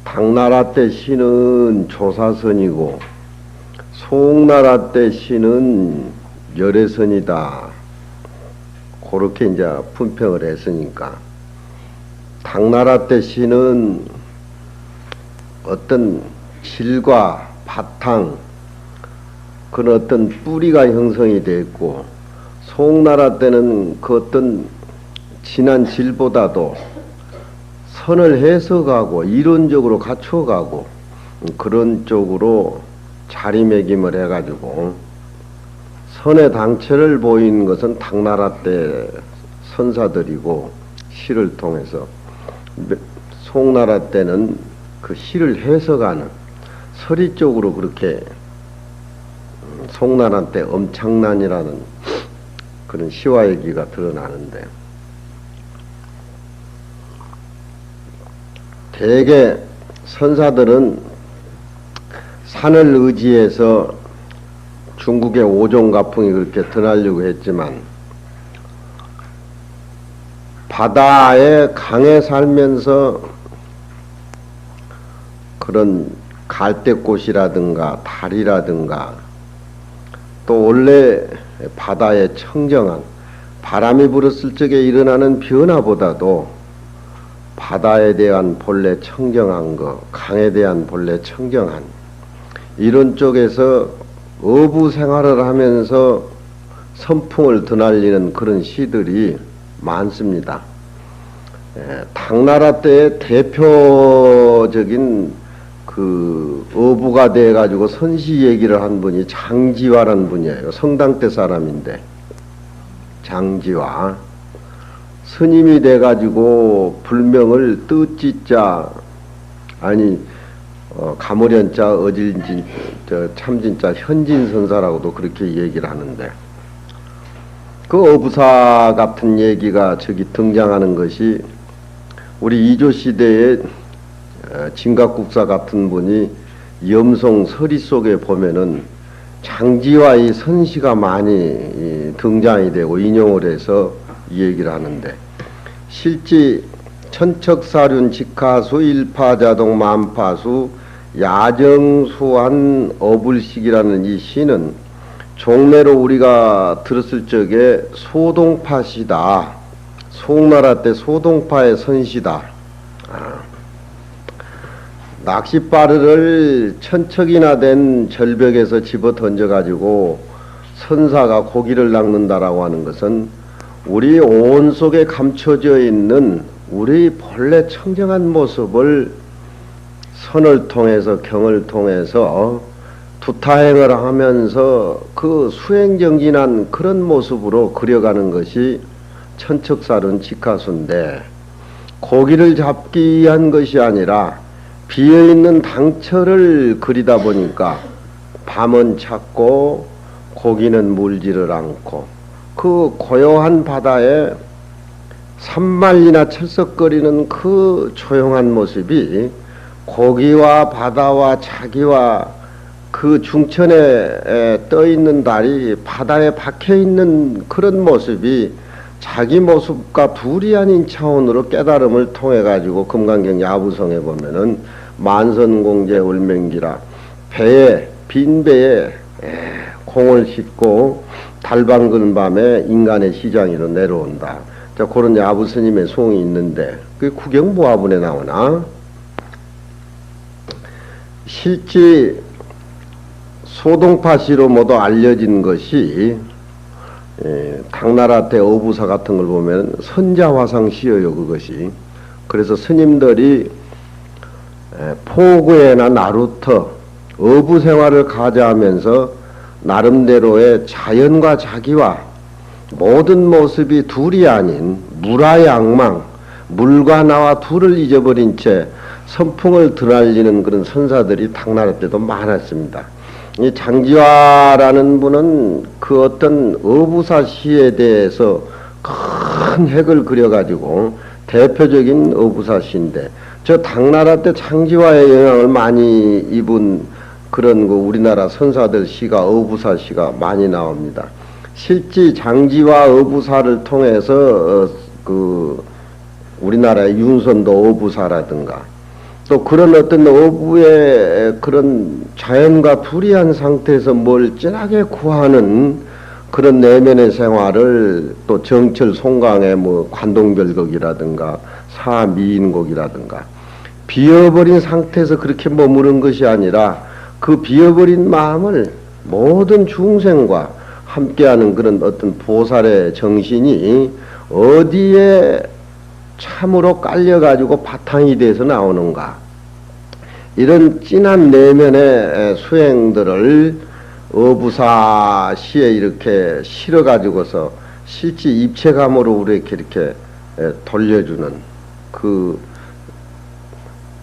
당나라 때 시는 조사선이고 송나라 때 시는 열애선이다. 그렇게 이제 품평을 했으니까 당나라 때 시는 어떤 질과 바탕 그런 어떤 뿌리가 형성이 됐고 송나라 때는 그 어떤 진한 질보다도 선을 해석하고 이론적으로 갖춰가고 그런 쪽으로 자리매김을 해가지고 선의 당체를 보인 것은 당나라 때 선사들이고 시를 통해서 송나라 때는 그 시를 해석하는 서리 쪽으로 그렇게 송나라 때 엄창난이라는 그런 시와 얘기가 드러나는데 대개 선사들은 산을 의지해서 중국의 오종가풍이 그렇게 드나려고 했지만 바다에 강에 살면서 그런 갈대꽃이라든가 달이라든가 또 원래 바다의 청정한 바람이 불었을 적에 일어나는 변화보다도 바다에 대한 본래 청정한 것, 강에 대한 본래 청정한 이런 쪽에서 어부 생활을 하면서 선풍을 드날리는 그런 시들이 많습니다. 당나라 때의 대표적인 그 어부가 돼가지고 선시 얘기를 한 분이 장지화라는 분이에요. 성당대 사람인데 장지화 스님이 돼가지고 불명을 뜻지자 아니 가모련자 어질진 참진자 현진선사라고도 그렇게 얘기를 하는데 그 어부사 같은 얘기가 저기 등장하는 것이 우리 이조 시대에 진각국사 같은 분이 염송 서리 속에 보면은 장지와의 선시가 많이 등장이 되고 인용을 해서 이 얘기를 하는데 실제 천척사륜 직하수 일파자동 만파수 야정수한 어불식이라는 이 시는 종래로 우리가 들었을 적에 소동파시다. 송나라 때 소동파의 선시다. 낚싯바늘을 천척이나 된 절벽에서 집어 던져가지고 선사가 고기를 낚는다라고 하는 것은 우리 온 속에 감춰져 있는 우리 본래 청정한 모습을 선을 통해서 경을 통해서 두타행을 하면서 그 수행정진한 그런 모습으로 그려가는 것이 천척살은 직화수인데, 고기를 잡기 위한 것이 아니라 비어있는 당처를 그리다 보니까 밤은 찾고 고기는 물지를 않고 그 고요한 바다에 산만리나 철썩거리는 그 조용한 모습이 고기와 바다와 자기와 그 중천에 떠있는 달이 바다에 박혀있는 그런 모습이 자기 모습과 둘이 아닌 차원으로 깨달음을 통해 가지고 금강경 야부성에 보면은 만선공제 울맹기라 배에 빈 배에 공을 싣고 달방근 밤에 인간의 시장으로 내려온다. 자, 그런 야부스님의 송이 있는데 그게 구경보화분에 나오나? 실제 소동파시로 모두 알려진 것이 당나라 때 어부사 같은 걸 보면 선자화상시여요, 그것이. 그래서 스님들이 포구에나 나루터 어부 생활을 가져하면서 나름대로의 자연과 자기와 모든 모습이 둘이 아닌 물화양망, 물과 나와 둘을 잊어버린 채 선풍을 드날리는 그런 선사들이 당나라 때도 많았습니다. 이 장지화라는 분은 그 어떤 어부사 시에 대해서 큰 핵을 그려가지고 대표적인 어부사 시인데, 저 당나라 때 장지화의 영향을 많이 입은 그런 그 우리나라 선사들 시가 어부사 시가 많이 나옵니다. 실제 장지화 어부사를 통해서 그 우리나라의 윤선도 어부사라든가 또 그런 어떤 어부의 그런 자연과 불이한 상태에서 뭘 진하게 구하는 그런 내면의 생활을 또 정철 송강의 뭐 관동별곡이라든가 사미인곡이라든가 비어버린 상태에서 그렇게 머무른 것이 아니라 그 비어버린 마음을 모든 중생과 함께하는 그런 어떤 보살의 정신이 어디에 참으로 깔려가지고 바탕이 돼서 나오는가, 이런 진한 내면의 수행들을 어부사 시에 이렇게 실어가지고서 실제 입체감으로 우리에게 이렇게 돌려주는 그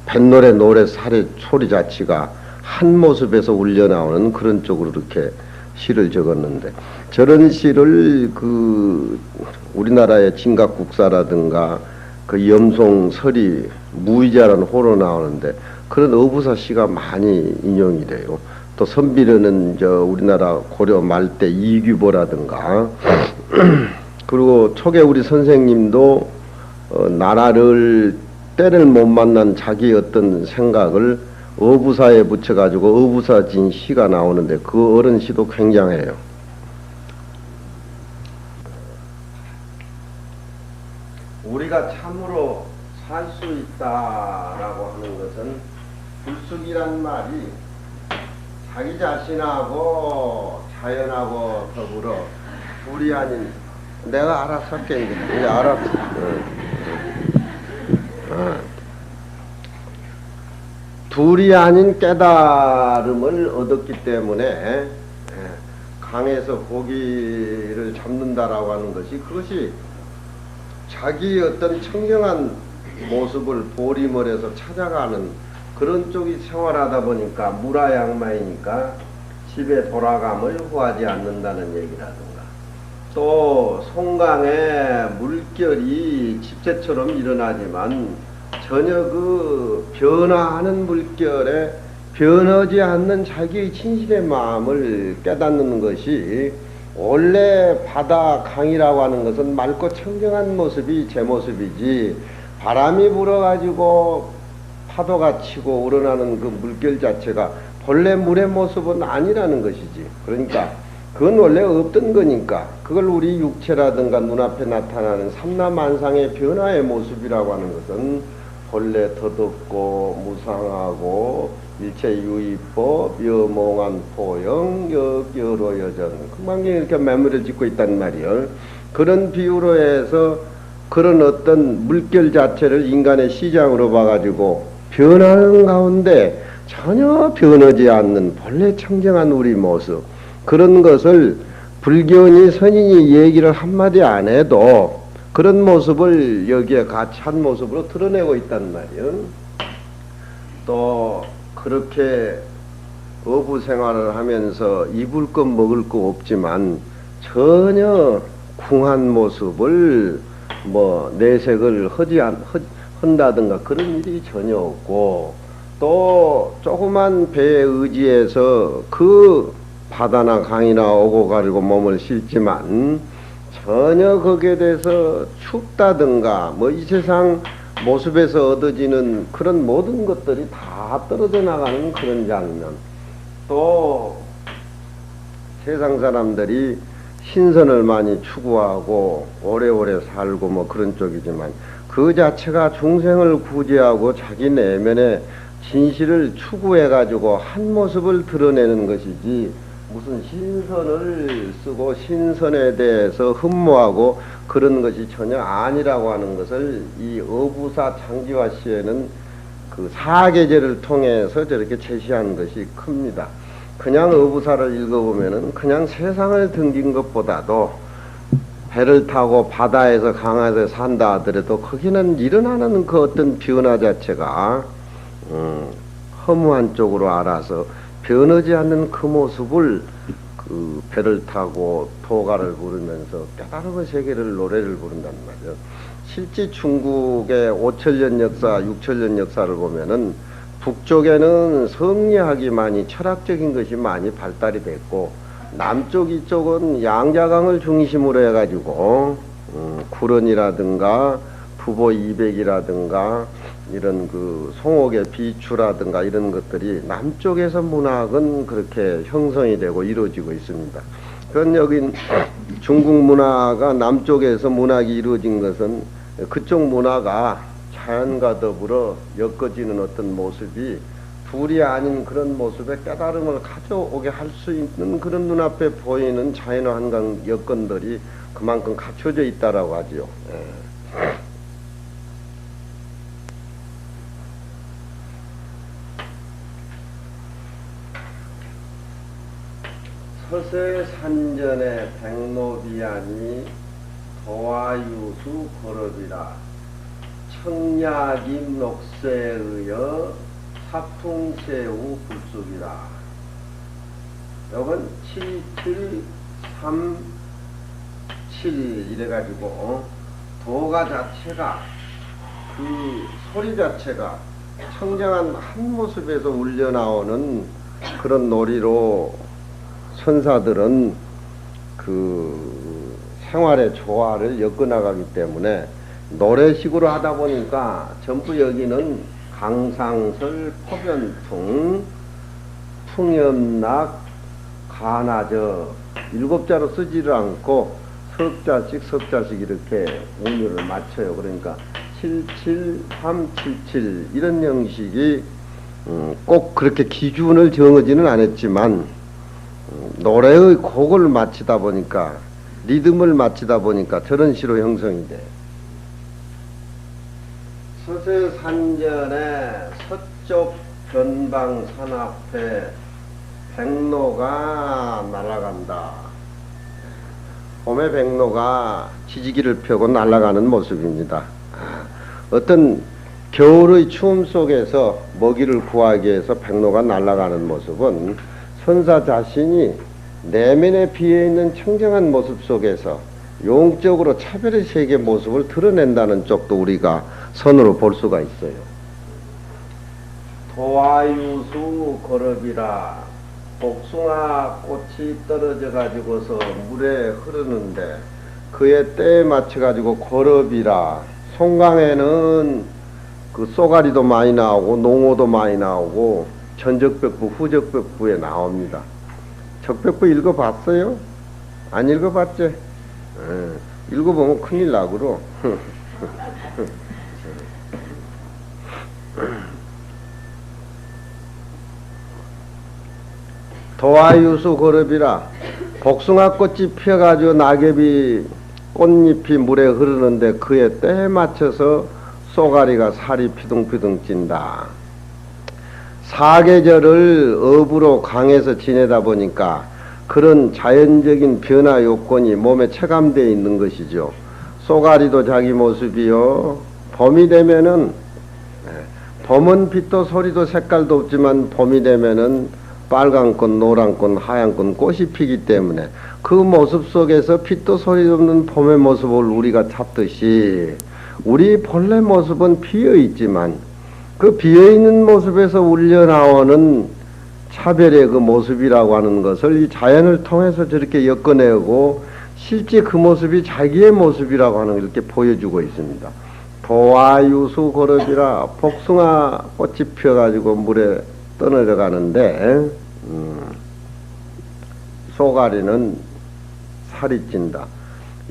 뱃노래 노래 소리 자체가 한 모습에서 울려나오는 그런 쪽으로 이렇게 시를 적었는데, 저런 시를 그 우리나라의 진각국사라든가 그 염송설이 무의자라는 호로 나오는데 그런 어부사 시가 많이 인용이 돼요. 또 선비르는 저 우리나라 고려 말대 이규보라든가 그리고 초계 우리 선생님도 나라를 때를 못 만난 자기 어떤 생각을 어부사에 붙여가지고 어부사진 시가 나오는데 그 어른 시도 굉장해요. 우리가 참으로 살 수 있다라고 하는 것은 불쑥이란 말이 자기 자신하고 자연하고 더불어 둘이 아닌, 내가 알아서 할게 이제 알았어. 둘이 아닌 깨달음을 얻었기 때문에 강에서 고기를 잡는다라고 하는 것이, 그것이 자기 어떤 청정한 모습을 보리멀에서 찾아가는 그런 쪽이 생활하다 보니까 무라양마이니까 집에 돌아감을 후하지 않는다는 얘기라든가, 또 송강에 물결이 집체처럼 일어나지만 전혀 그 변화하는 물결에 변하지 않는 자기의 진실의 마음을 깨닫는 것이, 원래 바다 강이라고 하는 것은 맑고 청정한 모습이 제 모습이지, 바람이 불어가지고 파도가 치고 우러나는 그 물결 자체가 본래 물의 모습은 아니라는 것이지. 그러니까 그건 원래 없던 거니까 그걸 우리 육체라든가 눈앞에 나타나는 삼라만상의 변화의 모습이라고 하는 것은 본래 더덥고 무상하고 일체유의법 여몽한 포영 역여로 여전 그만큼 이렇게 매물을 짓고 있단 말이요. 그런 비유로 해서 그런 어떤 물결 자체를 인간의 시장으로 봐가지고 변하는 가운데 전혀 변하지 않는 본래 청정한 우리 모습, 그런 것을 불교니 선인이 얘기를 한마디 안 해도 그런 모습을 여기에 같이 한 모습으로 드러내고 있단 말이에요. 또 그렇게 어부 생활을 하면서 입을 것 먹을 거 없지만 전혀 궁한 모습을 뭐 내색을 한다든가 그런 일이 전혀 없고, 또 조그만 배에 의지해서 그 바다나 강이나 오고 가리고 몸을 싣지만 전혀 거기에 대해서 춥다든가 뭐 이 세상 모습에서 얻어지는 그런 모든 것들이 다 떨어져 나가는 그런 장면. 또 세상 사람들이 신선을 많이 추구하고 오래오래 살고 뭐 그런 쪽이지만 그 자체가 중생을 구제하고 자기 내면의 진실을 추구해 가지고 한 모습을 드러내는 것이지, 무슨 신선을 쓰고 신선에 대해서 흠모하고 그런 것이 전혀 아니라고 하는 것을 이 어부사 장지화 시에는 그 사계절을 통해서 저렇게 제시한 것이 큽니다. 그냥 어부사를 읽어보면은 그냥 세상을 등진 것보다도 배를 타고 바다에서 강에서 산다 하더라도 거기는 일어나는 그 어떤 변화 자체가 허무한 쪽으로 알아서 변하지 않는 그 모습을 그 배를 타고 도가를 부르면서 깨달음의 세계를 노래를 부른단 말이에요. 실제 중국의 5천년 역사, 6천년 역사를 보면은 북쪽에는 성리학이 많이 철학적인 것이 많이 발달이 됐고, 남쪽 이쪽은 양자강을 중심으로 해가지고 구런이라든가 부보 이백이라든가 이런 그 송옥의 비추라든가 이런 것들이 남쪽에서 문학은 그렇게 형성이 되고 이루어지고 있습니다. 그건 여기 중국 문화가 남쪽에서 문학이 이루어진 것은 그쪽 문화가 자연과 더불어 엮어지는 어떤 모습이 둘이 아닌 그런 모습에 깨달음을 가져오게 할 수 있는 그런 눈앞에 보이는 자연의 한강 여건들이 그만큼 갖춰져 있다라고 하지요. 서세 산전의 백로비안이 도화유수 거럽이라 청약임 녹세에 의여 사풍새우 불쑥이라. 요건 7737 이래가지고 도가 자체가 그 소리 자체가 청정한 한 모습에서 울려 나오는 그런 놀이로 선사들은 그 생활의 조화를 엮어나가기 때문에 노래식으로 하다 보니까 전부 여기는 강상설, 포변풍, 풍염락, 가나저 7자로 쓰지를 않고 석자씩 이렇게 운율을 맞춰요. 그러니까 77377 이런 형식이 꼭 그렇게 기준을 정하지는 않았지만 노래의 곡을 맞추다 보니까 리듬을 맞추다 보니까 저런 시로 형성이 돼. 서세산전의 서쪽 변방산 앞에 백로가 날아간다. 봄에 백로가 지지기를 펴고 날아가는 모습입니다. 어떤 겨울의 추움 속에서 먹이를 구하기 위해서 백로가 날아가는 모습은 선사 자신이 내면에 비해있는 청정한 모습 속에서 용적으로 차별의 세계 모습을 드러낸다는 쪽도 우리가 선으로 볼 수가 있어요. 도화유수 거럽이라 복숭아 꽃이 떨어져 가지고서 물에 흐르는데 그의 때에 맞춰 가지고 거럽이라 송강에는 그 그 쏘가리도 많이 나오고 농어도 많이 나오고 전적벽부, 후적벽부에 나옵니다. 적벽부 읽어봤어요? 안 읽어봤지? 읽어보면 큰일 나그러. 도화유수 거럽이라 복숭아꽃이 피어가지고 낙엽이 꽃잎이 물에 흐르는데 그에 때에 맞춰서 쏘가리가 살이 피둥피둥 찐다. 사계절을 업으로 강에서 지내다 보니까 그런 자연적인 변화 요건이 몸에 체감되어 있는 것이죠. 쏘가리도 자기 모습이요. 봄이 되면은 봄은 빛도 소리도 색깔도 없지만 봄이 되면은 빨간 꽃, 노란 꽃, 하얀 꽃, 꽃이 피기 때문에 그 모습 속에서 빛도 소리도 없는 봄의 모습을 우리가 찾듯이 우리 본래 모습은 비어 있지만 그 비어 있는 모습에서 울려 나오는 차별의 그 모습이라고 하는 것을 이 자연을 통해서 저렇게 엮어내고 실제 그 모습이 자기의 모습이라고 하는 걸 이렇게 보여주고 있습니다. 도화유수 거럽이라 복숭아 꽃이 피어가지고 물에 떠내려가는데 쏘가리는 살이 찐다.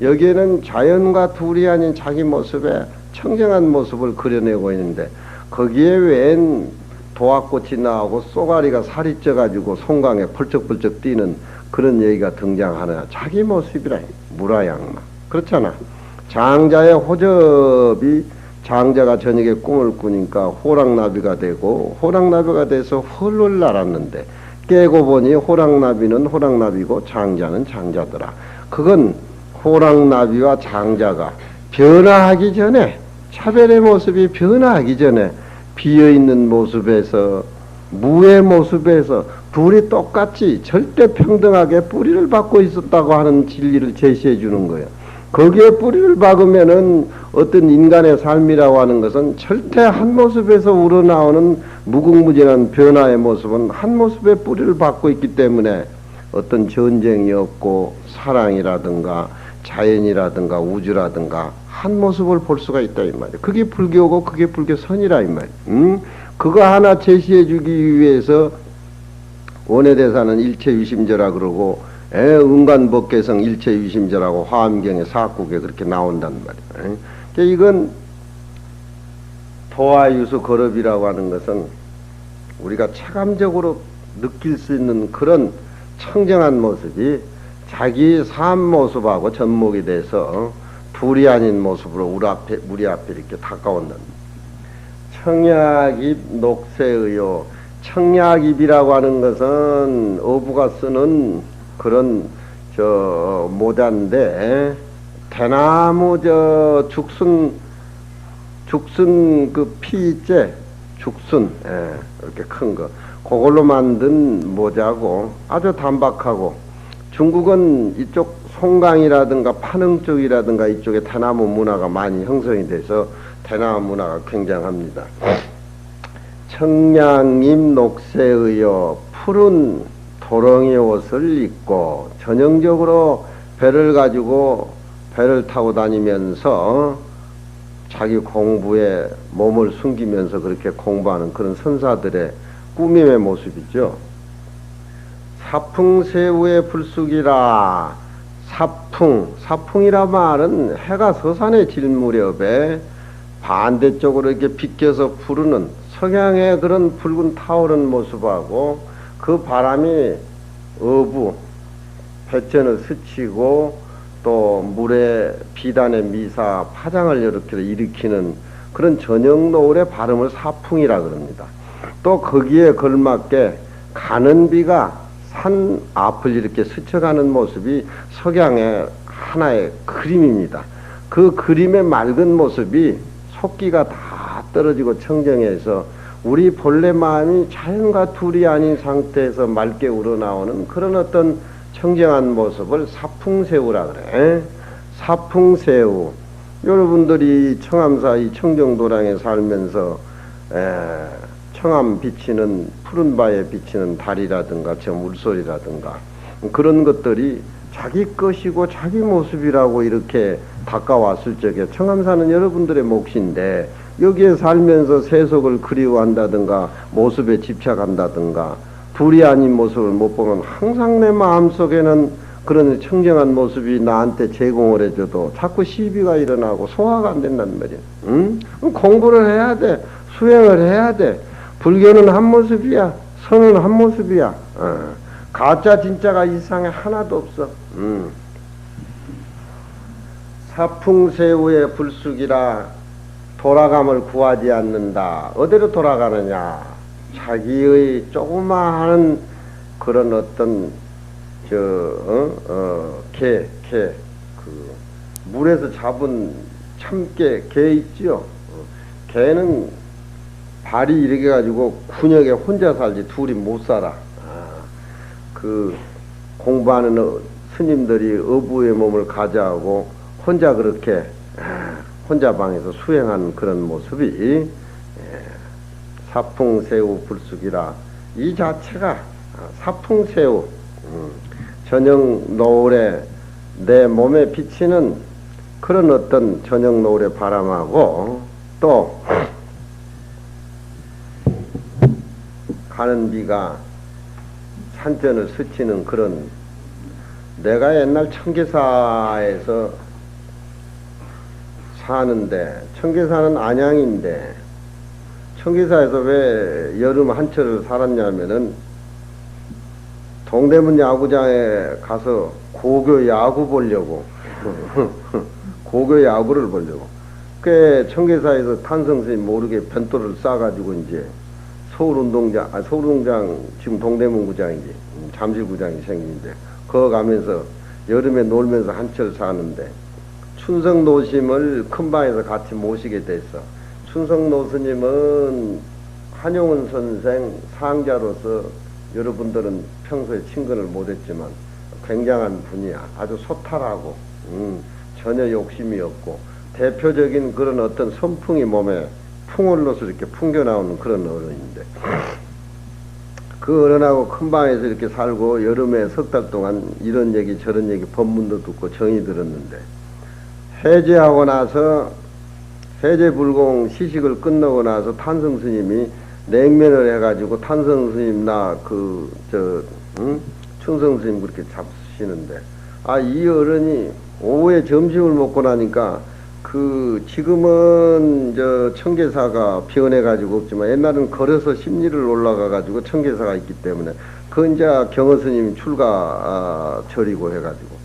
여기에는 자연과 둘이 아닌 자기 모습에 청정한 모습을 그려내고 있는데 거기에 웬 도화꽃이 나오고 쏘가리가 살이 쪄가지고 송강에 펄쩍펄쩍 뛰는 그런 얘기가 등장하느냐. 자기 모습이라 무라양마. 그렇잖아. 장자의 호접이 장자가 저녁에 꿈을 꾸니까 호랑나비가 되고 호랑나비가 돼서 헐헐 날았는데 깨고 보니 호랑나비는 호랑나비고 장자는 장자더라. 그건 호랑나비와 장자가 변화하기 전에 차별의 모습이 변화하기 전에 비어있는 모습에서 무의 모습에서 둘이 똑같이 절대 평등하게 뿌리를 받고 있었다고 하는 진리를 제시해 주는 거예요. 거기에 뿌리를 박으면은 어떤 인간의 삶이라고 하는 것은 절대 한 모습에서 우러나오는 무궁무진한 변화의 모습은 한 모습에 뿌리를 받고 있기 때문에 어떤 전쟁이 없고 사랑이라든가 자연이라든가 우주라든가 한 모습을 볼 수가 있다 이 말이에요. 그게 불교고 그게 불교선이라 이 말이에요. 그거 하나 제시해 주기 위해서 원해대사는 일체유심제라 그러고 은관법계성 일체유심제라고 화엄경의 사국에 그렇게 나온단 말이에요. 그러니까 이건 도화유수 거럽이라고 하는 것은 우리가 체감적으로 느낄 수 있는 그런 청정한 모습이 자기 삶 모습하고 접목이 돼서 둘이 아닌 모습으로 우리 앞에 이렇게 다가온다. 청약입 녹세의요. 청약입이라고 하는 것은 어부가 쓰는 그런 모자인데 대나무 죽순 그 피 있지? 죽순 이렇게 큰 거 그걸로 만든 모자고 아주 단박하고 중국은 이쪽 송강이라든가 파능 쪽이라든가 이쪽에 대나무 문화가 많이 형성이 돼서 대나무 문화가 굉장합니다. 청량임 녹세의여 푸른 도롱이 옷을 입고 전형적으로 배를 가지고 배를 타고 다니면서 자기 공부에 몸을 숨기면서 그렇게 공부하는 그런 선사들의 꾸밈의 모습이죠. 사풍새우의 불쑥이라. 사풍이라 말은 해가 서산에 질 무렵에 반대쪽으로 이렇게 비껴서 부르는 석양의 그런 붉은 타오르는 모습하고 그 바람이 어부 배전을 스치고 또 물에 비단의 미사 파장을 이렇게 일으키는 그런 저녁 노을의 발음을 사풍이라 그럽니다. 또 거기에 걸맞게 가는 비가 산 앞을 이렇게 스쳐가는 모습이 석양의 하나의 그림입니다. 그 그림의 맑은 모습이 속기가 다 떨어지고 청정해서 우리 본래 마음이 자연과 둘이 아닌 상태에서 맑게 우러나오는 그런 어떤 청정한 모습을 사풍새우라 그래. 사풍새우. 여러분들이 청암사 이 청정도량에 살면서 청암 비치는 푸른 바에 비치는 달이라든가 저 물소리라든가 그런 것들이 자기 것이고 자기 모습이라고 이렇게 다가왔을 적에 청암사는 여러분들의 몫인데 여기에 살면서 세속을 그리워한다든가 모습에 집착한다든가 둘이 아닌 모습을 못 보면 항상 내 마음속에는 그런 청정한 모습이 나한테 제공을 해줘도 자꾸 시비가 일어나고 소화가 안 된단 말이야. 응? 공부를 해야 돼. 수행을 해야 돼. 불교는 한 모습이야. 선은 한 모습이야. 가짜 진짜가 이 세상에 하나도 없어. 사풍새우의 불쑥이라 돌아감을 구하지 않는다. 어디로 돌아가느냐? 자기의 조그마한 그런 어떤 물에서 잡은 참깨, 개 있지요. 개는 발이 이렇게 가지고 군역에 혼자 살지 둘이 못 살아. 그 공부하는 스님들이 어부의 몸을 가져하고 혼자 그렇게 혼자 방에서 수행하는 그런 모습이 사풍새우 불쑥이라 이 자체가 사풍새우 저녁 노을에 내 몸에 비치는 그런 어떤 저녁 노을의 바람하고 또 가는 비가 산전을 스치는 그런 내가 옛날 청계사에서 사는데 청계사는 안양인데 청계사에서 왜 여름 한철을 살았냐면은 동대문 야구장에 가서 고교 야구 보려고 고교 야구를 보려고 꽤 청계사에서 탄성스님 모르게 변도를 싸가지고 이제 서울운동장 지금 동대문 구장이지 잠실구장이 생긴데 거기 가면서 여름에 놀면서 한철 사는데 춘성노심을 큰 방에서 같이 모시게 됐어. 춘성노 스님은 한용운 선생 상자로서 여러분들은 평소에 친근을 못했지만 굉장한 분이야. 아주 소탈하고 전혀 욕심이 없고 대표적인 그런 어떤 선풍이 몸에 풍월로서 이렇게 풍겨나오는 그런 어른인데 그 어른하고 큰 방에서 이렇게 살고 여름에 석 달 동안 이런 얘기 저런 얘기 법문도 듣고 정의 들었는데 해제하고 나서 해제불공 시식을 끝나고 나서 탄성스님이 냉면을 해가지고 탄성스님 충성스님 그렇게 잡수시는데 이 어른이 오후에 점심을 먹고 나니까 지금은 청계사가 변해가지고 없지만 옛날은 걸어서 십리를 올라가가지고 청계사가 있기 때문에 그 이제 경허스님이 출가절이고 해가지고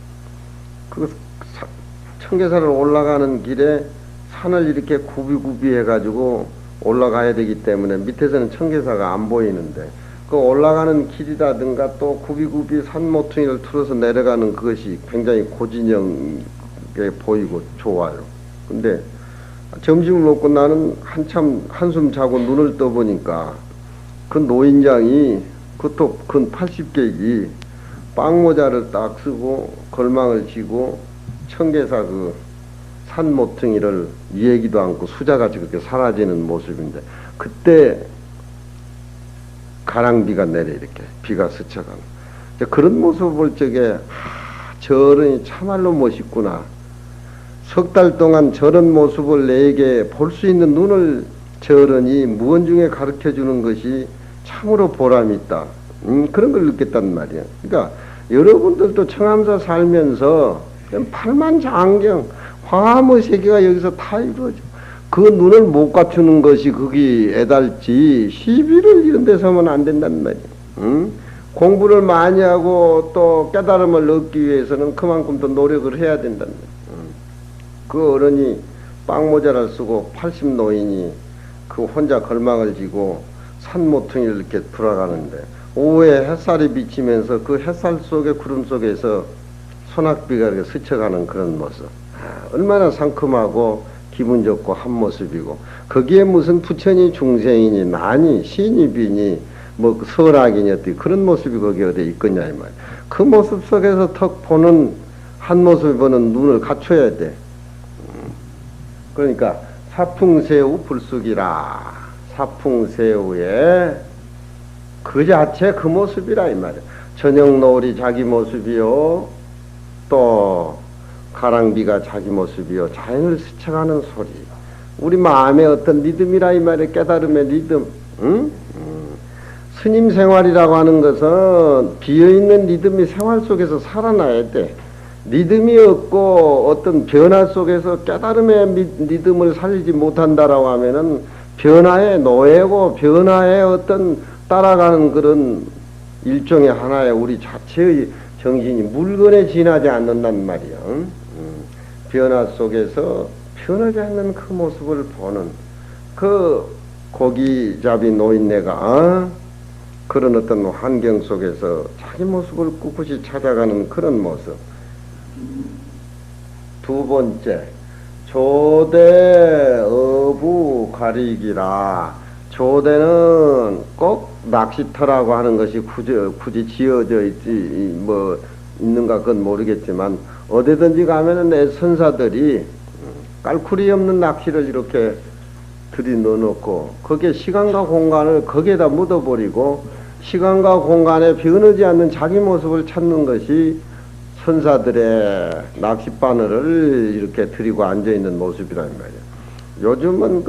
청계사를 올라가는 길에 산을 이렇게 굽이굽이 해가지고 올라가야 되기 때문에 밑에서는 청계사가 안 보이는데 그 올라가는 길이라든가 또 굽이굽이 산 모퉁이를 틀어서 내려가는 그것이 굉장히 고진영에 보이고 좋아요. 근데 점심을 먹고 나는 한참 한숨 자고 눈을 떠보니까 그 노인장이 그것도 근 80개기 빵모자를 딱 쓰고 걸망을 쥐고 청계사 산 모퉁이를 이해기도 않고 수자같이 그렇게 사라지는 모습인데 그때 가랑비가 내려 이렇게 비가 스쳐가는 그런 모습을 볼 적에 저 어른이 참말로 멋있구나. 석 달 동안 저런 모습을 내게 볼 수 있는 눈을 저 어른이 무언중에 가르쳐 주는 것이 참으로 보람이 있다. 그런 걸 느꼈단 말이야. 그러니까 여러분들도 청암사 살면서 팔만장경 화무 세계가 여기서 다 이루어져. 그 눈을 못 갖추는 것이 거기 애달지 시비를 이런 데서 하면 안 된단 말이야. 공부를 많이 하고 또 깨달음을 얻기 위해서는 그만큼 더 노력을 해야 된단 말이야. 그 어른이 빵모자를 쓰고 80노인이 그 혼자 걸망을 지고 산 모퉁이를 이렇게 돌아가는데 오후에 햇살이 비치면서 그 햇살 속에 구름 속에서 소낙비가 이렇게 스쳐가는 그런 모습. 얼마나 상큼하고 기분 좋고 한 모습이고 거기에 무슨 부처니 중생이니 나니 신입이니 뭐 설악이니 어떻게 그런 모습이 거기 어디 있겠냐 이 말이야. 그 모습 속에서 턱 보는 한 모습을 보는 눈을 갖춰야 돼. 그러니까 사풍새우 불쑥이라 사풍새우의 그 자체 그 모습이라 이 말이야. 저녁 노을이 자기 모습이요 또 가랑비가 자기 모습이요 자연을 스쳐가는 소리 우리 마음의 어떤 리듬이라 이 말이야. 깨달음의 리듬. 응? 스님 생활이라고 하는 것은 비어있는 리듬이 생활 속에서 살아나야 돼. 리듬이 없고 어떤 변화 속에서 깨달음의 리듬을 살리지 못한다라고 하면은 변화의 노예고 변화의 어떤 따라가는 그런 일종의 하나의 우리 자체의 정신이 물건에 지나지 않는단 말이야. 변화 속에서 변하지 않는 그 모습을 보는 그 고기잡이 노인네가 그런 어떤 환경 속에서 자기 모습을 꿋꿋이 찾아가는 그런 모습. 두 번째, 조대 어부 가리기라. 조대는 꼭 낚시터라고 하는 것이 굳이 지어져 있지 뭐 있는가 그건 모르겠지만 어디든지 가면은 내 선사들이 깔쿨이 없는 낚시를 이렇게 들이 넣어놓고 거기에 시간과 공간을 거기에다 묻어버리고 시간과 공간에 변하지 않는 자기 모습을 찾는 것이 선사들의 낚싯바늘을 이렇게 들이고 앉아있는 모습이란 말이야. 요즘은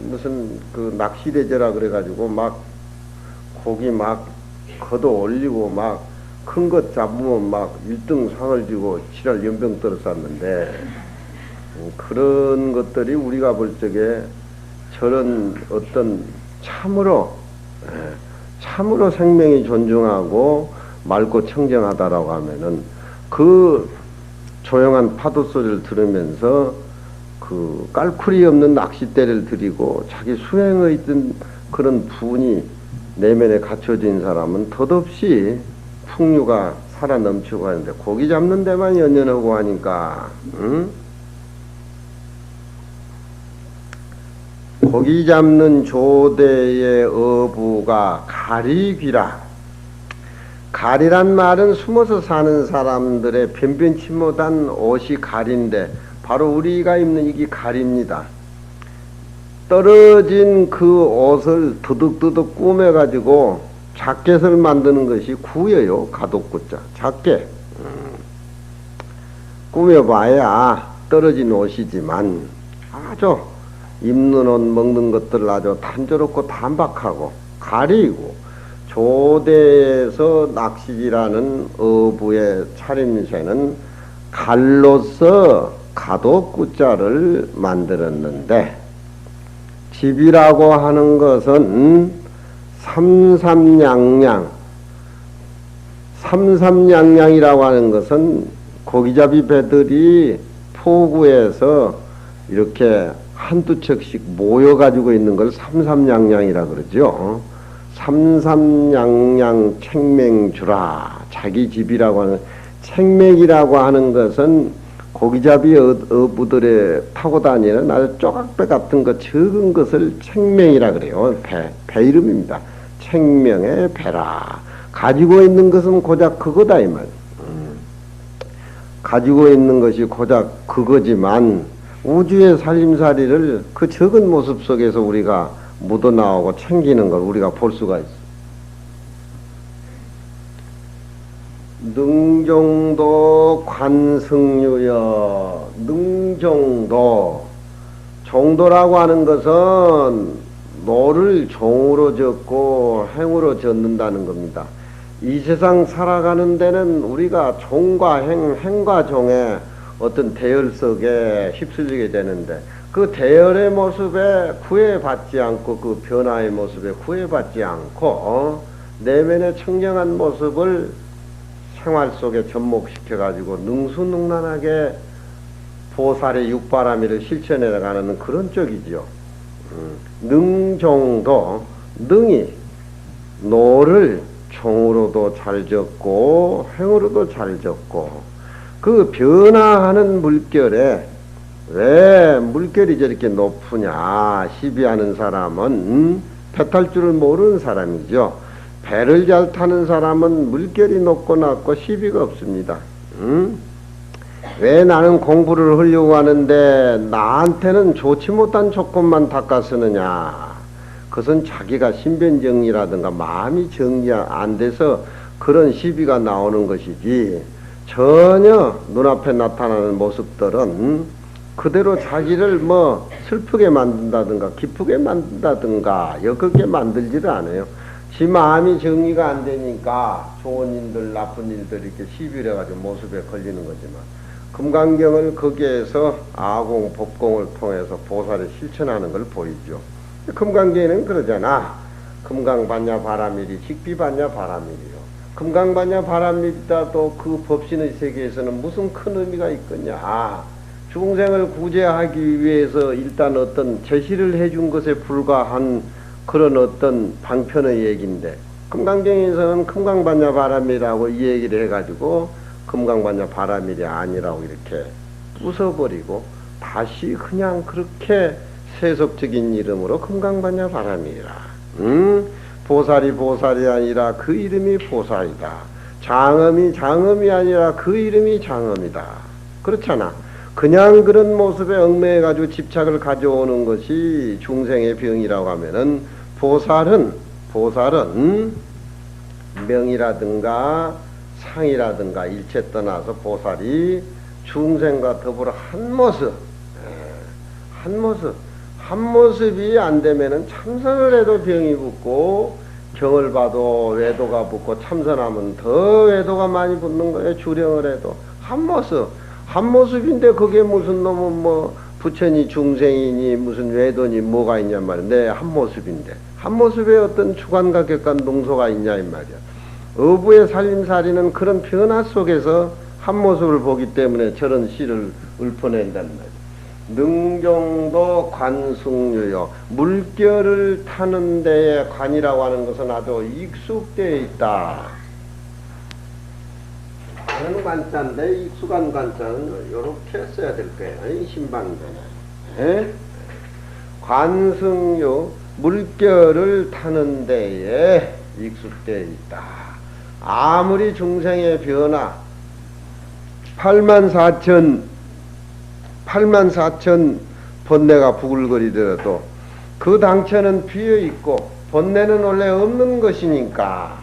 무슨 낚시대제라 그래가지고 막 고기 막 걷어 올리고 막 큰 것 잡으면 막 1등 상을 주고 지랄 연병 떨어쌌는데 그런 것들이 우리가 볼 적에 저런 어떤 참으로 생명이 존중하고 맑고 청정하다라고 하면은 그 조용한 파도 소리를 들으면서 그 깔쿨이 없는 낚싯대를 들이고 자기 수행의 있던 그런 분이 내면에 갖춰진 사람은 덧없이 풍류가 살아 넘치고 하는데 고기 잡는 데만 연연하고 하니까 응? 고기 잡는 조대의 어부가 가리귀라. 가리란 말은 숨어서 사는 사람들의 변변치 못한 옷이 가리인데 바로 우리가 입는 이게 가리입니다. 떨어진 그 옷을 드득드득 꾸며가지고 자켓을 만드는 것이 구예요. 가독구자 자켓. 꾸며봐야 떨어진 옷이지만 아주 입는 옷 먹는 것들 아주 단조롭고 단박하고 가리고 조대에서 낚시질하는 어부의 차림새는 갈로서 가독구자를 만들었는데 집이라고 하는 것은 삼삼양양이라고 하는 것은 고기잡이 배들이 포구에서 이렇게 한두 척씩 모여가지고 있는 걸 삼삼양양이라 그러죠. 삼삼양양 책맹주라. 자기 집이라고 하는 책맥이라고 하는 것은 고기잡이 어부들의 타고 다니는 아주 조각배 같은 것 적은 것을 책명이라 그래요. 배 이름입니다. 책명의 배라. 가지고 있는 것은 고작 그거다 이 말. 가지고 있는 것이 고작 그거지만 우주의 살림살이를 그 적은 모습 속에서 우리가 묻어나오고 챙기는 걸 우리가 볼 수가 있어. 능정도 관승유여. 능정도. 정도라고 하는 것은 노를 종으로 졌고 행으로 졌는다는 겁니다. 이 세상 살아가는 데는 우리가 종과 행과 종의 어떤 대열 속에 휩쓸리게 되는데 그 대열의 모습에 구애받지 않고 그 변화의 모습에 구애받지 않고 내면의 청정한 모습을 생활 속에 접목시켜 가지고 능수능란하게 보살의 육바라밀을 실천해 나가는 그런 쪽이죠. 능종도 능이 노를 종으로도 잘 졌고 행으로도 잘 졌고 그 변화하는 물결에 왜 물결이 저렇게 높으냐 시비하는 사람은 배 탈 줄을 모르는 사람이죠. 배를 잘 타는 사람은 물결이 높고 낮고 시비가 없습니다. 왜 나는 공부를 하려고 하는데 나한테는 좋지 못한 조건만 닦아 쓰느냐. 그것은 자기가 신변정리라든가 마음이 정리 안 돼서 그런 시비가 나오는 것이지 전혀 눈앞에 나타나는 모습들은 그대로 자기를 뭐 슬프게 만든다든가 기쁘게 만든다든가 역겹게 만들지를 않아요. 지 마음이 정리가 안 되니까 좋은 일들 나쁜 일들 이렇게 시비를 해가지고 모습에 걸리는 거지만, 금강경을 거기에서 아공 법공을 통해서 보살을 실천하는 걸 보이죠. 금강경에는 그러잖아. 금강반야 바라밀이 직비반야 바라밀이요. 금강반야 바라밀이다도 그 법신의 세계에서는 무슨 큰 의미가 있겠냐. 중생을 구제하기 위해서 일단 어떤 제시를 해준 것에 불과한 그런 어떤 방편의 얘기인데, 금강경에서는 금강반야 바라밀이라고 이 얘기를 해가지고 금강반야 바라밀이 아니라고 이렇게 부숴버리고 다시 그냥 그렇게 세속적인 이름으로 금강반야 바라밀이라. 보살이 보살이 아니라 그 이름이 보살이다. 장엄이 장엄이 아니라 그 이름이 장엄이다. 그렇잖아. 그냥 그런 모습에 얽매여가지고 집착을 가져오는 것이 중생의 병이라고 하면은, 보살은 명이라든가 상이라든가 일체 떠나서 보살이 중생과 더불어 한 모습이 안 되면은 참선을 해도 병이 붙고, 경을 봐도 외도가 붙고, 참선하면 더 외도가 많이 붙는 거예요. 주령을 해도 한 모습인데 그게 무슨 놈은 뭐 부처니 중생이니 무슨 외도니 뭐가 있냔 말이야. 내 한 모습인데 한 모습에 어떤 주관과 객관 농소가 있냐 이 말이야. 어부의 살림살이는 그런 변화 속에서 한 모습을 보기 때문에 저런 시를 읊어낸단 말이야. 능정도 관승유요. 물결을 타는 데에 관이라고 하는 것은 아주 익숙되어 있다. 다른 관자인데 익숙한 관자는 이렇게 써야 될 거예요. 신방전에. 관승유, 물결을 타는 데에 익숙되어 있다. 아무리 중생의 변화 84,000 번뇌가 부글거리더라도 그 당처는 비어있고 번뇌는 원래 없는 것이니까